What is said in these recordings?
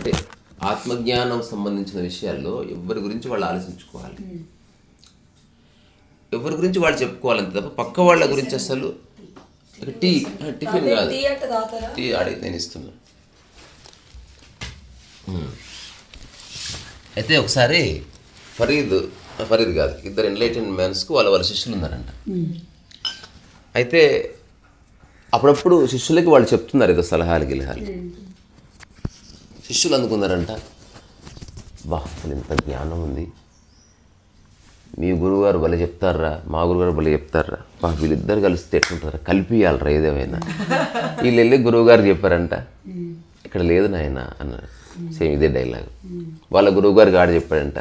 అంటే ఆత్మజ్ఞానం సంబంధించిన విషయాల్లో ఎవరి గురించి వాళ్ళు ఆలోచించుకోవాలి, ఎవరి గురించి వాళ్ళు చెప్పుకోవాలంతే తప్ప పక్క వాళ్ళ గురించి అసలు. టిఫిన్ కాదు, టీ అడిగి నేను ఇస్తున్నా. అయితే ఒకసారి ఫరీద్ కాదు, ఇద్దరు ఎన్లైటెన్ మ్యాన్స్కి వాళ్ళ శిష్యులు ఉన్నారంట. అయితే అప్పుడప్పుడు శిష్యులకి వాళ్ళు చెప్తున్నారు ఏదో సలహాలు గిలహాలు. శిష్యులు అనుకున్నారంట, వా అసలు ఇంత జ్ఞానం ఉంది, మీ గురువుగారు భలే చెప్తారా, మా గురువుగారు భలే చెప్తారా, వా వీళ్ళిద్దరు కలిస్తే ఎట్లుంటారా, కలిపియాలరా ఏదేమైనా. వీళ్ళు వెళ్ళి గురువుగారు చెప్పారంట, ఇక్కడ లేదు నాయన అన్నారు. సేమ్ ఇదే డైలాగ్. వాళ్ళ గురువుగారికి ఆడ చెప్పాడంట,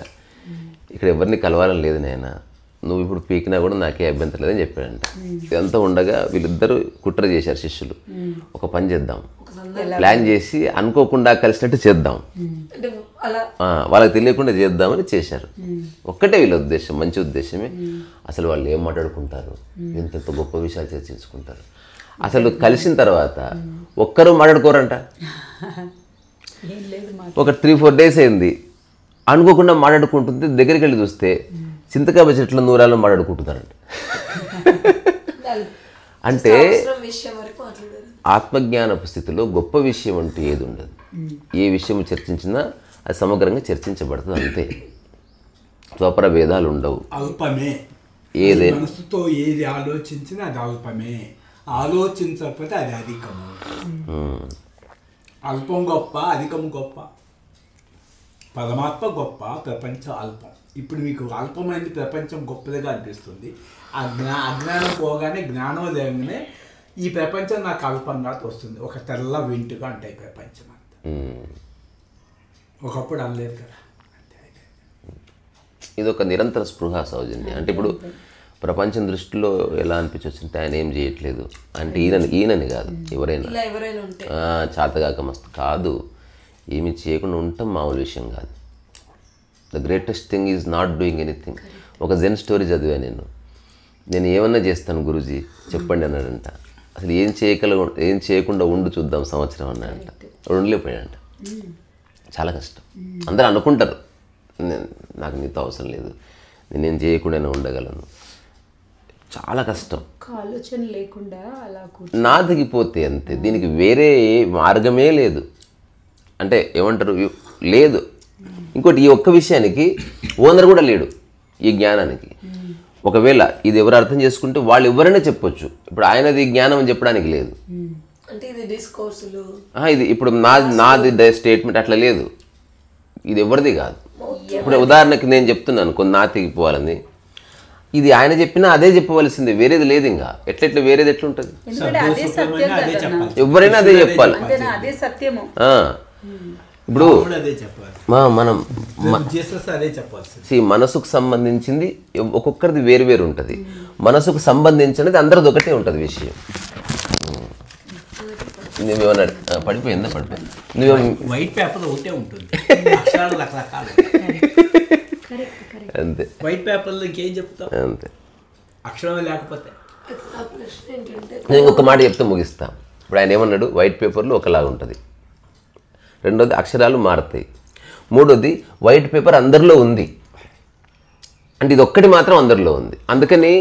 ఇక్కడ ఎవరిని కలవాలని లేదు నాయన, నువ్వు ఇప్పుడు పీకినా కూడా నాకే అభ్యంతరం లేదని చెప్పాడంట. ఇదంతా ఉండగా వీళ్ళిద్దరూ కుట్ర చేశారు శిష్యులు, ఒక పని చేద్దాం, ప్లాన్ చేసి అనుకోకుండా కలిసినట్టు చేద్దాం, వాళ్ళకి తెలియకుండా చేద్దామని చేశారు. ఒక్కటే వీళ్ళ ఉద్దేశం, మంచి ఉద్దేశమే. అసలు వాళ్ళు ఏం మాట్లాడుకుంటారు, ఇంత గొప్ప విషయాలు చర్చించుకుంటారు. అసలు కలిసిన తర్వాత ఒక్కరూ మాట్లాడుకోరంట. ఒక 3-4 days అయింది, అనుకోకుండా మాట్లాడుకుంటుంది. దగ్గరికి వెళ్ళి చూస్తే చింతకాయ చెట్ల నూరాలను మాట్లాడుకుంటున్నారంట. అంటే ఆత్మజ్ఞానపు స్థితిలో గొప్ప విషయం అంటూ ఏది ఉండదు. ఏ విషయం చర్చించినా అది సమగ్రంగా చర్చించబడుతుంది అంతే. స్వపర భేదాలు ఉండవు. అల్పమే ఏదే మనసుతో ఏది ఆలోచించినా అది అల్పమే, ఆలోచించకపోతే అది అధికము. అల్పం గొప్ప, అధికం గొప్ప. పరమాత్మ గొప్ప, ప్రపంచం అల్పం. ఇప్పుడు మీకు అల్పమైనది ప్రపంచం గొప్పదిగా అనిపిస్తుంది. అజ్ఞానం పోగానే జ్ఞానోదయంగానే ఈ ప్రపంచం నాకు అల్పంగా వస్తుంది. ఒక తెల్ల వెంటుగా ఉంటాయి ప్రపంచం అంతా. ఒకప్పుడు అనలేదు కదా. ఇది ఒక నిరంతర స్పృహ సౌజన్య. అంటే ఇప్పుడు ప్రపంచం దృష్టిలో ఎలా అనిపించొచ్చింటే ఆయన ఏం చేయట్లేదు అంటే ఈయనని కాదు, ఎవరైనా చాతగాక మస్తు కాదు, ఏమి చేయకుండా ఉండటం మామూలు విషయం కాదు. The greatest thing is not doing anything. ఒక జెన్ స్టోరీ చదివా నేను ఏమన్నా చేస్తాను గురూజీ చెప్పండి అన్నాడంట. అసలు ఏం చేయకుండా ఉండు చూద్దాం సంవత్సరం అన్నాడంట. ఉండలేకపోయాడంట. చాలా కష్టం. అందరూ అనుకుంటారు నాకు నీతో అవసరం లేదు, నేనేం చేయకుండా ఉండగలను. చాలా కష్టం. ఆలోచన లేకుండా అలా నా దిగిపోతే అంతే. దీనికి వేరే మార్గమే లేదు. అంటే ఏమంటారు, లేదు. ఇంకోటి, ఈ ఒక్క విషయానికి ఓనర్ కూడా లేడు ఈ జ్ఞానానికి. ఒకవేళ ఇది ఎవరు అర్థం చేసుకుంటే వాళ్ళు ఎవరైనా చెప్పొచ్చు. ఇప్పుడు ఆయనది జ్ఞానం అని చెప్పడానికి లేదు. ఇది ఇప్పుడు నాది స్టేట్మెంట్ అట్లా లేదు. ఇది ఎవరిది కాదు. ఇప్పుడు ఉదాహరణకి నేను చెప్తున్నాను కొన్ని నా తెగిపోవాలని, ఇది ఆయన చెప్పినా అదే చెప్పవలసిందే, వేరేది లేదు. ఇంకా ఎట్లెట్లా వేరేది ఎట్లుంటుంది? ఎవరైనా అదే చెప్పాలి. ఇప్పుడు మనం మనసుకు సంబంధించింది ఒక్కొక్కరిది వేరు వేరు ఉంటుంది. మనసుకు సంబంధించినది అందరిది ఒకటే ఉంటుంది విషయం. నువ్వేమన్నా పడిపోయిందా? పడిపోయింది. నువ్వు వైట్ పేపర్ ఒకటే ఉంటుంది, రకరకాలు అంతే. వైట్ పేపర్లో ఇంకేం చెప్తావు? అంతే, అక్షరం లేకపోతే. నేను ఒక మాట చెప్తే ముగిస్తా. ఇప్పుడు ఆయన ఏమన్నాడు, వైట్ పేపర్లో ఒకలాగా ఉంటుంది. రెండోది అక్షరాలు మారుతాయి. మూడోది వైట్ పేపర్ అందరిలో ఉంది అంటే ఇది ఒక్కటి మాత్రం అందరిలో ఉంది. అందుకని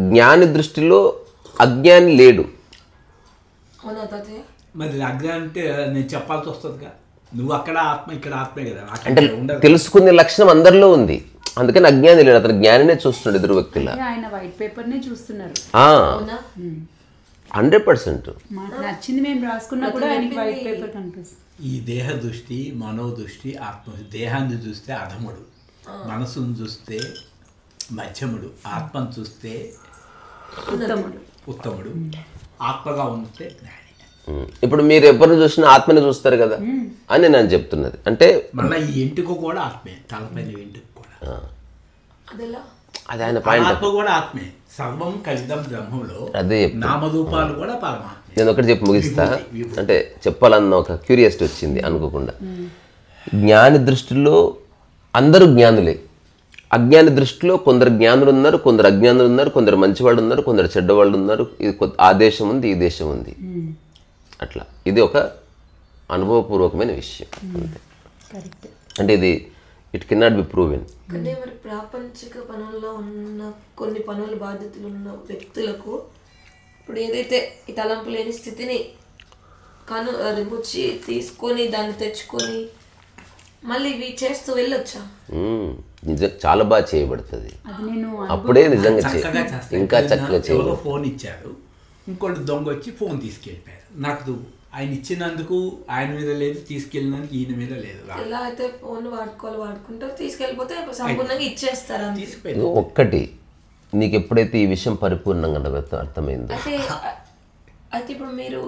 జ్ఞాని దృష్టిలో అజ్ఞాని లేడు. మరి అజ్ఞానం అంటే నేను చెప్పాల్సి వస్తుందిగా, నువ్వు అక్కడ ఆత్మ ఇక్కడ ఆత్మే కదా. అంటే తెలుసుకునే లక్షణం అందరిలో ఉంది. అందుకని అజ్ఞాని లేడు, అతను జ్ఞానినే చూస్తున్నాడు ఎదురు వ్యక్తిలా. 100%. నచ్చింది మేము రాసుకున్నా కూడా ఆయనకి వైట్ పేపర్ కనిపిస్తుంది. ఈ దేహ దృష్టి, మనో దృష్టి, ఆత్మ. దేహాన్ని చూస్తే అధముడు, మనసును చూస్తే మధ్యముడు, ఆత్మను చూస్తే ఉత్తముడు, ఆత్మగా ఉంటే జ్ఞాని. ఇప్పుడు మీరు ఎవరిని చూసినా ఆత్మని చూస్తారు కదా అని నేను చెప్తున్నది. అంటే మళ్ళీ ఈ ఎంటుకు కూడా ఆత్మే, తలపైన ఎంటుకు కూడా అది ఆయన పాయింట్. ఆత్మ కూడా ఆత్మే. సర్వం కలిదం బ్రహ్మంలో అదే నామరూపాలు కూడా పరమాత్మ. నేను ఒకటి చెప్పి ముగిస్తా. అంటే చెప్పాలన్న ఒక క్యూరియాసిటీ వచ్చింది అనుకోకుండా. జ్ఞాని దృష్టిలో అందరూ జ్ఞానులే. అజ్ఞాని దృష్టిలో కొందరు జ్ఞానులు ఉన్నారు, కొందరు అజ్ఞానులు ఉన్నారు, కొందరు మంచివాళ్ళు ఉన్నారు, కొందరు చెడ్డవాళ్ళు ఉన్నారు. ఇది ఆ దేశం ఉంది, ఈ దేశం ఉంది, అట్లా. ఇది ఒక అనుభవపూర్వకమైన విషయం. కరెక్ట్. అంటే ఇది ఇట్ కెనాట్ బి ప్రూవెన్. అంటే మరి ప్రాపంచిక పనుల్లో ఉన్న కొన్ని పనుల బాధ్యతలు ఉన్న వ్యక్తులకు ఇప్పుడు ఏదైతే ఈ తలంపు లేని స్థితిని వచ్చి తీసుకొని దాన్ని తెచ్చుకొని మళ్ళీ ఇవి చేస్తూ వెళ్ళొచ్చా? నిజం చాలా బాగా చేయబడుతుంది. అది నేను అప్పుడే నిజంగా చక్కగా చేస్తాను. ఇంకా చక్కగా ఎవరో చేయబడుతుంది. ఫోన్ ఇచ్చారు, ఇంకోటి దొంగ వచ్చి ఫోన్ తీసుకెళ్ళిపోయారు. నాకు ఆయన ఇచ్చినందుకు ఆయన మీద లేదు, తీసుకెళ్ళినందుకు ఈయన మీద లేదు. ఎలా అయితే ఫోన్ వాడుకుంటారు, తీసుకెళ్ళిపోతే సంపూర్ణంగా ఇచ్చేస్తారు. తీసుకుపోయారు. ఒక్కటి నీకు ఎప్పుడైతే ఈ విషయం పరిపూర్ణంగా అర్థమైందో, అయితే ఇప్పుడు మీరు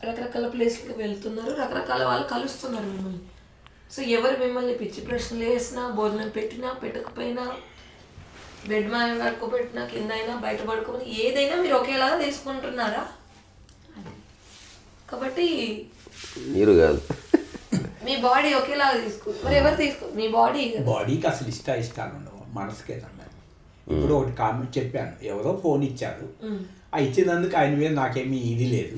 రకరకాల ప్లేస్లకు వెళ్తున్నారు, రకరకాల వాళ్ళు కలుస్తున్నారు మిమ్మల్ని. సో ఎవరు మిమ్మల్ని పిచ్చి ప్రశ్నలు వేసినా, భోజనం పెట్టినా పెట్టకపోయినా, బెడ్ మీద పడుకోబెట్టినా, కింద అయినా బయట పడుకోని ఏదైనా మీరు ఒకేలాగా తీసుకుంటున్నారా? కాబట్టి మీరు కాదు, మీ బాడీ ఒకేలాగా మరి ఎవరు మీ బాడీకి అసలు ఇష్టాలు ఉండవు, మనసుకే సంబంధం. ఇప్పుడు ఒకటి కామెంట్ చెప్పాను, ఎవరో ఫోన్ ఇచ్చారు, ఆ ఇచ్చినందుకు ఆయన మీద నాకేమీ ఇది లేదు.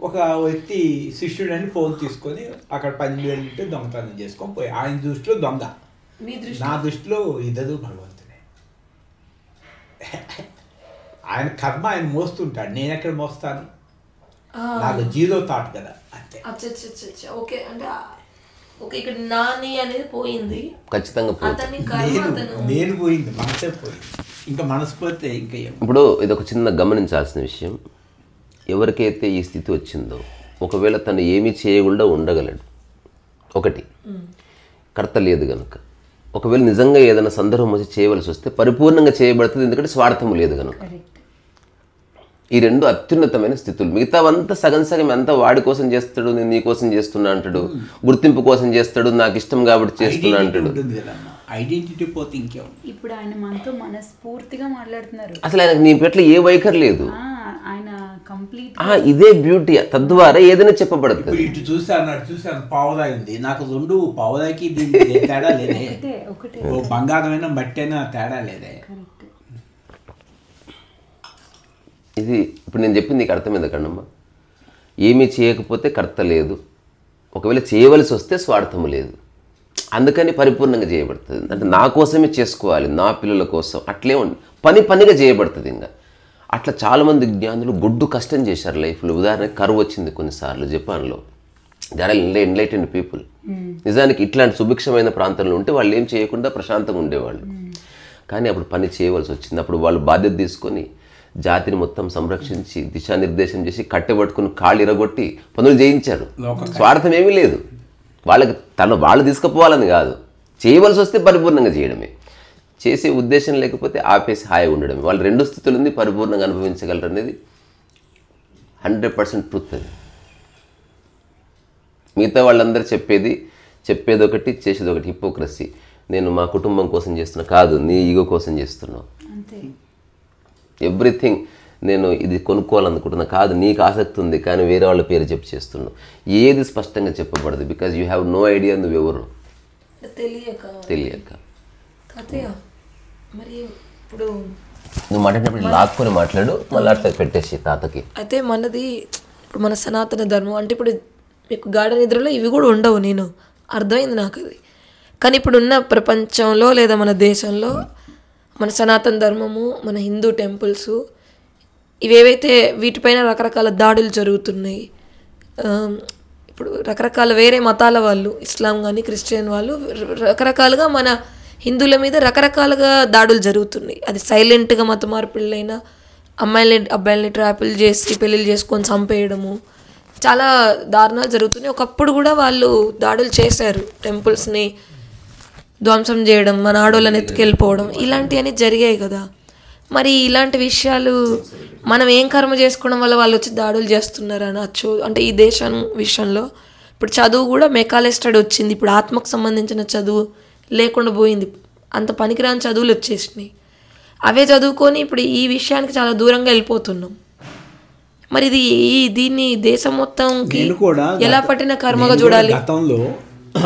ఒక వ్యక్తి శిష్యుడు అని ఫోన్ తీసుకొని అక్కడ 10,000 ఉంటే దొంగతనం చేసుకొని పోయి, ఆయన దృష్టిలో దొంగ, నా దృష్టిలో ఇద్దరు భగవంతుడే. ఆయన కర్మ ఆయన మోస్తుంటాడు, నేను ఎక్కడ మోస్తాను? నాకు జీరో థాట్ కదా, అంతే. ఓకే, అంటే ఓకే, ఇక్కడ నాని అనేది పోయింది, ఖచ్చితంగా నేను పోయింది, మనసే పోయింది. ఇంకా మనసు పోతే ఇంకా ఇప్పుడు ఇది ఒక చిన్న గమనించాల్సిన విషయం. ఎవరికైతే ఈ స్థితి వచ్చిందో ఒకవేళ తను ఏమీ చేయకుండా ఉండగలడు. ఒకటి కర్త లేదు కనుక. ఒకవేళ నిజంగా ఏదైనా సందర్భం వచ్చి చేయవలసి వస్తే పరిపూర్ణంగా చేయబడుతుంది, ఎందుకంటే స్వార్థం లేదు కనుక. ఈ రెండు అత్యున్నతమైన స్థితులు. మిగతావంతా సగం సగం అంతా వాడి కోసం చేస్తాడు, నేను నీ కోసం చేస్తున్నా అంటాడు, గుర్తింపు కోసం చేస్తాడు, నాకు ఇష్టం కాబట్టి చేస్తున్నా అంటాడు. ఐడెంటిటీ పోతే ఇంకేం. ఇప్పుడు ఆయన మనతో మనస్ఫూర్తిగా మాట్లాడుతున్నారు. అసలు ఆయనకు నీ పట్ల ఏ వైఖరి లేదు. ఆయన కంప్లీట్ ఇదే బ్యూటీ. తద్వారా ఏదైనా చెప్పబడుతుంది. ఇటు చూసాను పావుదాయి ఉంది, నాకు 2 పావుదాయికి తేడా లేదే. ఓ బంగారమైన మట్టైనా తేడా లేదే. ఇది ఇప్పుడు నేను చెప్పింది నీకు అర్థమైంది కన్నమ్మ. ఏమీ చేయకపోతే కర్త లేదు, ఒకవేళ చేయవలసి వస్తే స్వార్థము లేదు. అందుకని పరిపూర్ణంగా చేయబడుతుంది. అంటే నా కోసమే చేసుకోవాలి, నా పిల్లల కోసం, అట్లే పనిగా చేయబడుతుంది. ఇంకా అట్లా చాలామంది జ్ఞానులు గొడ్డు కష్టం చేశారు లైఫ్లో. ఉదాహరణకి కరువు వచ్చింది కొన్నిసార్లు జపాన్లో. They are enlightened people. నిజానికి ఇట్లాంటి సుభిక్షమైన ప్రాంతంలో ఉంటే వాళ్ళు ఏం చేయకుండా ప్రశాంతంగా ఉండేవాళ్ళు. కానీ అప్పుడు పని చేయవలసి వచ్చింది. అప్పుడు వాళ్ళు బాధ్యత తీసుకొని జాతిని మొత్తం సంరక్షించి దిశానిర్దేశం చేసి కట్టెబట్టుకుని కాళ్ళు ఇరగొట్టి పనులు చేయించారు. స్వార్థం ఏమీ లేదు వాళ్ళకి. వాళ్ళు తీసుకుపోవాలని కాదు, చేయవలసి వస్తే పరిపూర్ణంగా చేయడమే. చేసే ఉద్దేశం లేకపోతే ఆపేసి హాయిగా ఉండడమే. వాళ్ళు 2 స్థితులని పరిపూర్ణంగా అనుభవించగలరు అనేది 100% ట్రూత్. అది మిగతా వాళ్ళందరూ చెప్పేది ఒకటి, చేసేది ఒకటి. హిపోక్రసీ. నేను మా కుటుంబం కోసం చేస్తున్నా, కాదు నీ ఈగో కోసం చేస్తున్నావు. ఎవ్రీథింగ్ నేను ఇది కొనుక్కోవాలనుకుంటున్నా, కాదు నీకు ఆసక్తి ఉంది కానీ వేరే వాళ్ళ పేరు చెప్పి చేస్తున్నావు. ఏది స్పష్టంగా చెప్పబడదు. Because you have no idea నువ్వెవరు తెలియక. మరి ఇప్పుడు నువ్వు మాట్లాడినప్పుడు లాక్కొని మాట్లాడు, మళ్ళీ అట్లా పెట్టేసి తాతకి. అయితే మనది ఇప్పుడు మన సనాతన ధర్మం అంటే ఇప్పుడు మీకు గాఢ నిద్రలో ఇవి కూడా ఉండవు, నేను అర్థమైంది నాకు అది. కానీ ఇప్పుడున్న ప్రపంచంలో లేదా మన దేశంలో మన సనాతన ధర్మము, మన హిందూ టెంపుల్స్, ఇవేవైతే వీటిపైన రకరకాల దాడులు జరుగుతున్నాయి. ఇప్పుడు రకరకాల వేరే మతాల వాళ్ళు, ఇస్లాం కానీ క్రిస్టియన్ వాళ్ళు రకరకాలుగా మన హిందువుల మీద రకరకాలుగా దాడులు జరుగుతున్నాయి. అది సైలెంట్గా మత మార్పిళ్ళైనా, అబ్బాయిల్ని ట్రాపులు చేసి పెళ్ళిళ్ళు చేసుకొని చంపేయడము, చాలా దారుణాలు జరుగుతున్నాయి. ఒకప్పుడు కూడా వాళ్ళు దాడులు చేశారు, టెంపుల్స్ని ధ్వంసం చేయడం, మన ఆడోళ్ళని ఎత్తుకెళ్ళిపోవడం, ఇలాంటివన్నీ జరిగాయి కదా. మరి ఇలాంటి విషయాలు మనం ఏం కర్మ చేసుకోవడం వల్ల వాళ్ళు వచ్చి దాడులు చేస్తున్నారు అనొచ్చు. అంటే ఈ దేశం విషయంలో ఇప్పుడు చదువు కూడా మెకాలే స్టడీ వచ్చింది. ఇప్పుడు ఆత్మకు సంబంధించిన చదువు లేకుండా పోయింది, అంత పనికిరాని చదువులు వచ్చేసినాయి. అవే చదువుకొని ఇప్పుడు ఈ విషయానికి చాలా దూరంగా వెళ్ళిపోతున్నాం. మరి దీన్ని దేశం మొత్తంకి ఎలా పట్టిన కర్మగా చూడాలి? గతంలో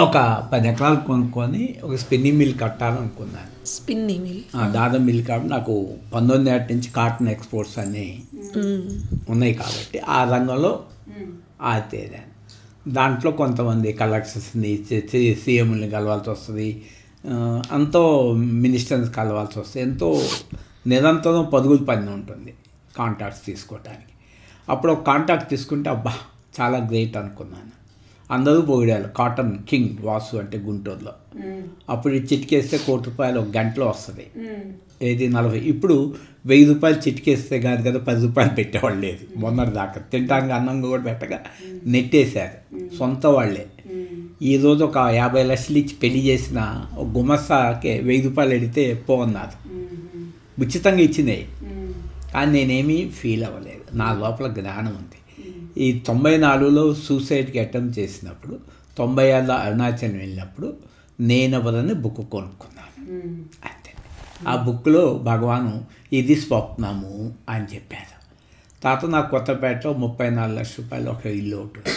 ఒక 10 ఎకరాలు కొనుక్కొని ఒక స్పిన్నింగ్ మిల్ కట్టాలనుకున్నాను. స్పిన్నింగ్ మిల్, దాదా మిల్ కాబట్టి నాకు 19 ఏళ్ళ నుంచి కాటన్ ఎక్స్పోర్ట్స్ అన్నీ ఉన్నాయి కాబట్టి ఆ రంగంలో ఆతేదాన్ని. దాంట్లో కొంతమంది కలెక్టర్స్ని సీఎంని కలవాల్సి వస్తుంది, ఎంతో మినిస్టర్స్ కలవాల్సి వస్తుంది, ఎంతో నిరంతరం పరుగులు పని ఉంటుంది కాంటాక్ట్స్ తీసుకోవడానికి. అప్పుడు ఒక కాంటాక్ట్ తీసుకుంటే అబ్బా చాలా గ్రేట్ అనుకున్నాను. అందరూ పొగిడారు, కాటన్ కింగ్ వాసు అంటే గుంటూరులో. అప్పుడు చిటికేస్తే ₹1,00,00,000 ఒక గంటలో వస్తుంది. ఏది 40. ఇప్పుడు ₹1,000 చిటికేస్తే కాదు కదా ₹10 పెట్టేవాళ్ళు లేదు. మొన్నటి దాకా తినడానికి అన్నం కూడా పెట్టగా నెట్టేశారు సొంత వాళ్ళే. ఈరోజు ఒక 50 లక్షలు ఇచ్చి పెళ్లి చేసిన ఒక గుమస్తాకే ₹1,000 ఎడితే పోన్నారు, ఉచితంగా ఇచ్చినాయి. కానీ నేనేమీ ఫీల్ అవ్వలేదు, నా లోపల జ్ఞానం ఉంది. ఈ 94లో సూసైడ్కి అటెంప్ట్ చేసినప్పుడు, 96లో అరుణాచలం వెళ్ళినప్పుడు నేనెవరని బుక్ కొనుక్కున్నాను అంతే. ఆ బుక్లో భగవాను ఇది స్వప్నము అని చెప్పారు. తర్వాత నాకు కొత్తపేటలో ₹34 లక్షలు ఒక ఇల్లు ఒకటి,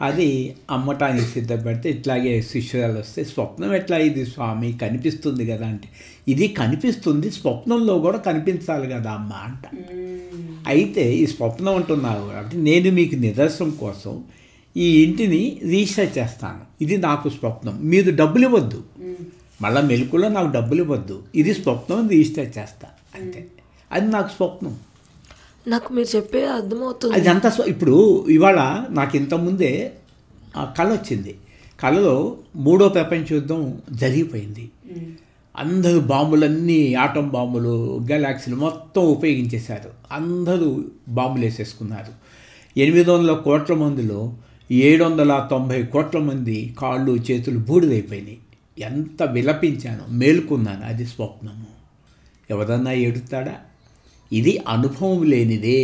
అది అమ్మటానికి సిద్ధపడితే ఇట్లాగే శిష్యురాలు వస్తే స్వప్నం ఎట్లా ఇది స్వామి కనిపిస్తుంది కదా అంటే, ఇది కనిపిస్తుంది స్వప్నంలో కూడా కనిపించాలి కదా అమ్మ అంట. అయితే ఈ స్వప్నం ఉంటున్నారు కాబట్టి నేను మీకు నిదర్శనం కోసం ఈ ఇంటిని రీసెర్చ్ చేస్తాను, ఇది నాకు స్వప్నం, మీరు డబ్బులు ఇవ్వద్దు, మళ్ళీ మెలకులో నాకు డబ్బులు ఇవ్వద్దు, ఇది స్వప్నం రిజిస్టర్ చేస్తా అంతే. అది నాకు స్వప్నం. నాకు మీరు చెప్పే అర్థమవుతుంది. అదంతా ఇప్పుడు ఇవాళ నాకు ఇంతకుముందే కళ వచ్చింది. కళలో 3వ ప్రపంచ యుద్ధం జరిగిపోయింది. అందరూ బాంబులన్నీ ఆటం బాంబులు గెలాక్సీలు మొత్తం ఉపయోగించేశారు. అందరూ బాంబులు వేసేసుకున్నారు. 800 కోట్ల మందిలో 790 కోట్ల మంది కాళ్ళు చేతులు బూడిదైపోయినాయి. ఎంత విలపించాను, మేలుకున్నాను. అది స్వప్నము. ఎవరన్నా ఏడుతాడా? ఇది అనుభవం లేనిదే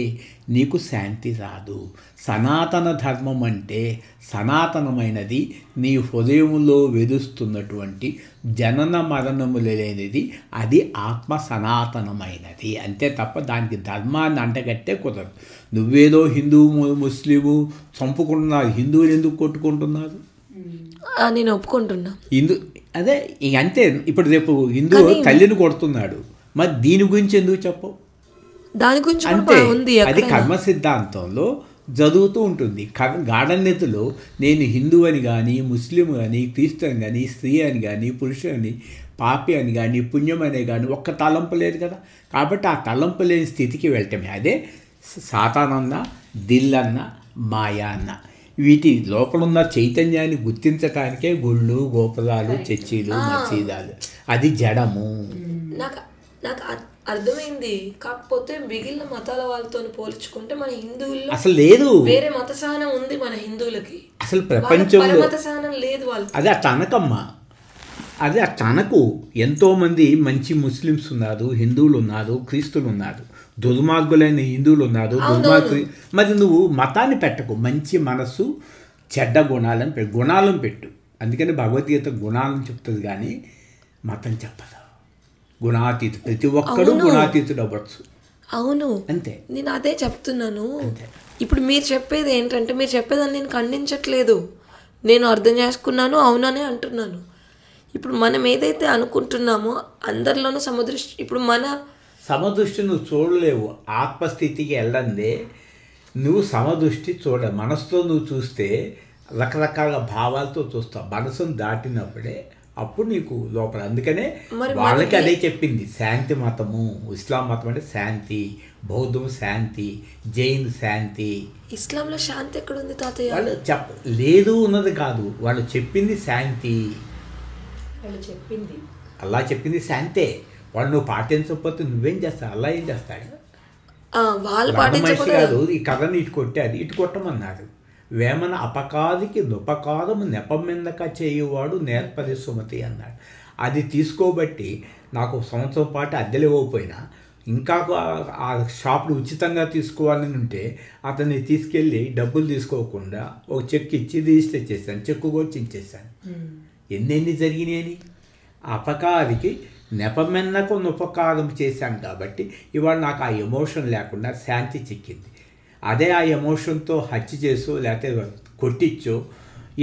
నీకు శాంతి రాదు. సనాతన ధర్మం అంటే సనాతనమైనది, నీ హృదయంలో వెలుస్తున్నటువంటి జనన మరణములు లేనిది, అది ఆత్మ సనాతనమైనది అంతే తప్ప దానికి ధర్మాన్ని అంటగట్టే కుదరదు. నువ్వేదో హిందువు ముస్లిము చంపుకుంటున్నారు, హిందువులు ఎందుకు కొట్టుకుంటున్నారు? నేను ఒప్పుకుంటున్నా. అదే అంతే. ఇప్పుడు రేపు హిందువు తల్లిని కొడుతున్నాడు, మరి దీని గురించి ఎందుకు చెప్పవు? దాని గురించి అంతే. అది కర్మ సిద్ధాంతంలో జరుగుతూ ఉంటుంది. గాఢన్యతలో నేను హిందూ అని కానీ, ముస్లిం కానీ, క్రిస్టియన్ కానీ, స్త్రీ అని కానీ, పురుషుడు అని, పాపి అని కానీ, పుణ్యం అనే కానీ ఒక్క తలంపు లేదు కదా. కాబట్టి ఆ తలంపు లేని స్థితికి వెళ్ళటమే అదే సాతానన్న, దిల్లన్న, మాయా అన్న. వీటి లోపలున్న చైతన్యాన్ని గుర్తించటానికే గుళ్ళు, గోపురాలు, చర్చీలు, మసీదాలు. అది జడము. నాకు అర్థమైంది. కాకపోతే మిగిలిన మతాల వాళ్ళతో పోల్చుకుంటే మన హిందువుల్లో అసలు లేదు, వేరే మత సహనం ఉంది మన హిందువులకి. అసలు ప్రపంచంలో మత సహనం లేదు వాళ్ళు. అది అట్లా అనకమ్మా, అది అట్లా అనకు. ఎంతోమంది మంచి ముస్లిమ్స్ ఉన్నారు, హిందువులు ఉన్నారు, క్రీస్తులు ఉన్నారు, దుర్మార్గులైన హిందువులు ఉన్నారు, దుర్మార్గులు. మరి నువ్వు మతాన్ని పెట్టకు, మంచి మనసు, చెడ్డ గుణాలను పెట్టు, గుణాలను పెట్టు. అందుకని భగవద్గీత గుణాలను చెప్తుంది కానీ మతం చెప్పదు. గుణాతీతు, ప్రతి ఒక్కడు గుణాతీతుడు అవ్వచ్చు. అవును, అంతే. నేను అదే చెప్తున్నాను. ఇప్పుడు మీరు చెప్పేది ఏంటంటే, మీరు చెప్పేదాన్ని నేను ఖండించట్లేదు, నేను అర్థం చేసుకున్నాను, అవుననే అంటున్నాను. ఇప్పుడు మనం ఏదైతే అనుకుంటున్నామో అందరిలోనూ సమదృష్టి, ఇప్పుడు మన సమదృష్టి నువ్వు చూడలేవు. ఆత్మస్థితికి వెళ్ళందే నువ్వు సమదృష్టి చూడ. మనసుతో నువ్వు చూస్తే రకరకాల భావాలతో చూస్తావు. మనసును దాటినప్పుడే అప్పుడు నీకు లోపల. అందుకనే వాళ్ళకి అదే చెప్పింది. శాంతి మతము, ఇస్లాం మతం అంటే శాంతి, బౌద్ధం శాంతి, జైన్ శాంతి. ఇస్లాంలో శాంతి ఎక్కడ ఉంది తాతయ్య? వాళ్ళు లేదు ఉన్నది కాదు, వాళ్ళు చెప్పింది శాంతి. అల్లా చెప్పింది శాంతే. వాళ్ళు నువ్వు పాటించకపోతే నువ్వేం చేస్తావు? అల్లా ఏం చేస్తాడు? వాళ్ళు మనిషి కాదు. ఈ కథని ఇటు కొట్టారు, ఇటు కొట్టమన్నారు. వేమన అపకాదికి దుపకాదము నెపమిందక చేయువాడు నేర్పరి సుమతి అన్నాడు. అది తీసుకోబట్టి నాకు సంవత్సరం పాటు అద్దెలు ఇవ్వకపోయినా ఇంకా ఆ షాప్ను ఉచితంగా తీసుకోవాలని ఉంటే అతన్ని తీసుకెళ్ళి డబ్బులు తీసుకోకుండా ఒక చెక్ ఇచ్చి రిజిస్టర్ చేశాను, చెక్కు కూడా చించేశాను. ఎన్నెన్ని జరిగినాయని. అపకారికి నెపమెన్నకు ఉపకారం చేశాను కాబట్టి ఇవాళ నాకు ఆ ఎమోషన్ లేకుండా శాంతి చిక్కింది. అదే ఆ ఎమోషన్తో హత్య చేసో లేకపోతే కొట్టించో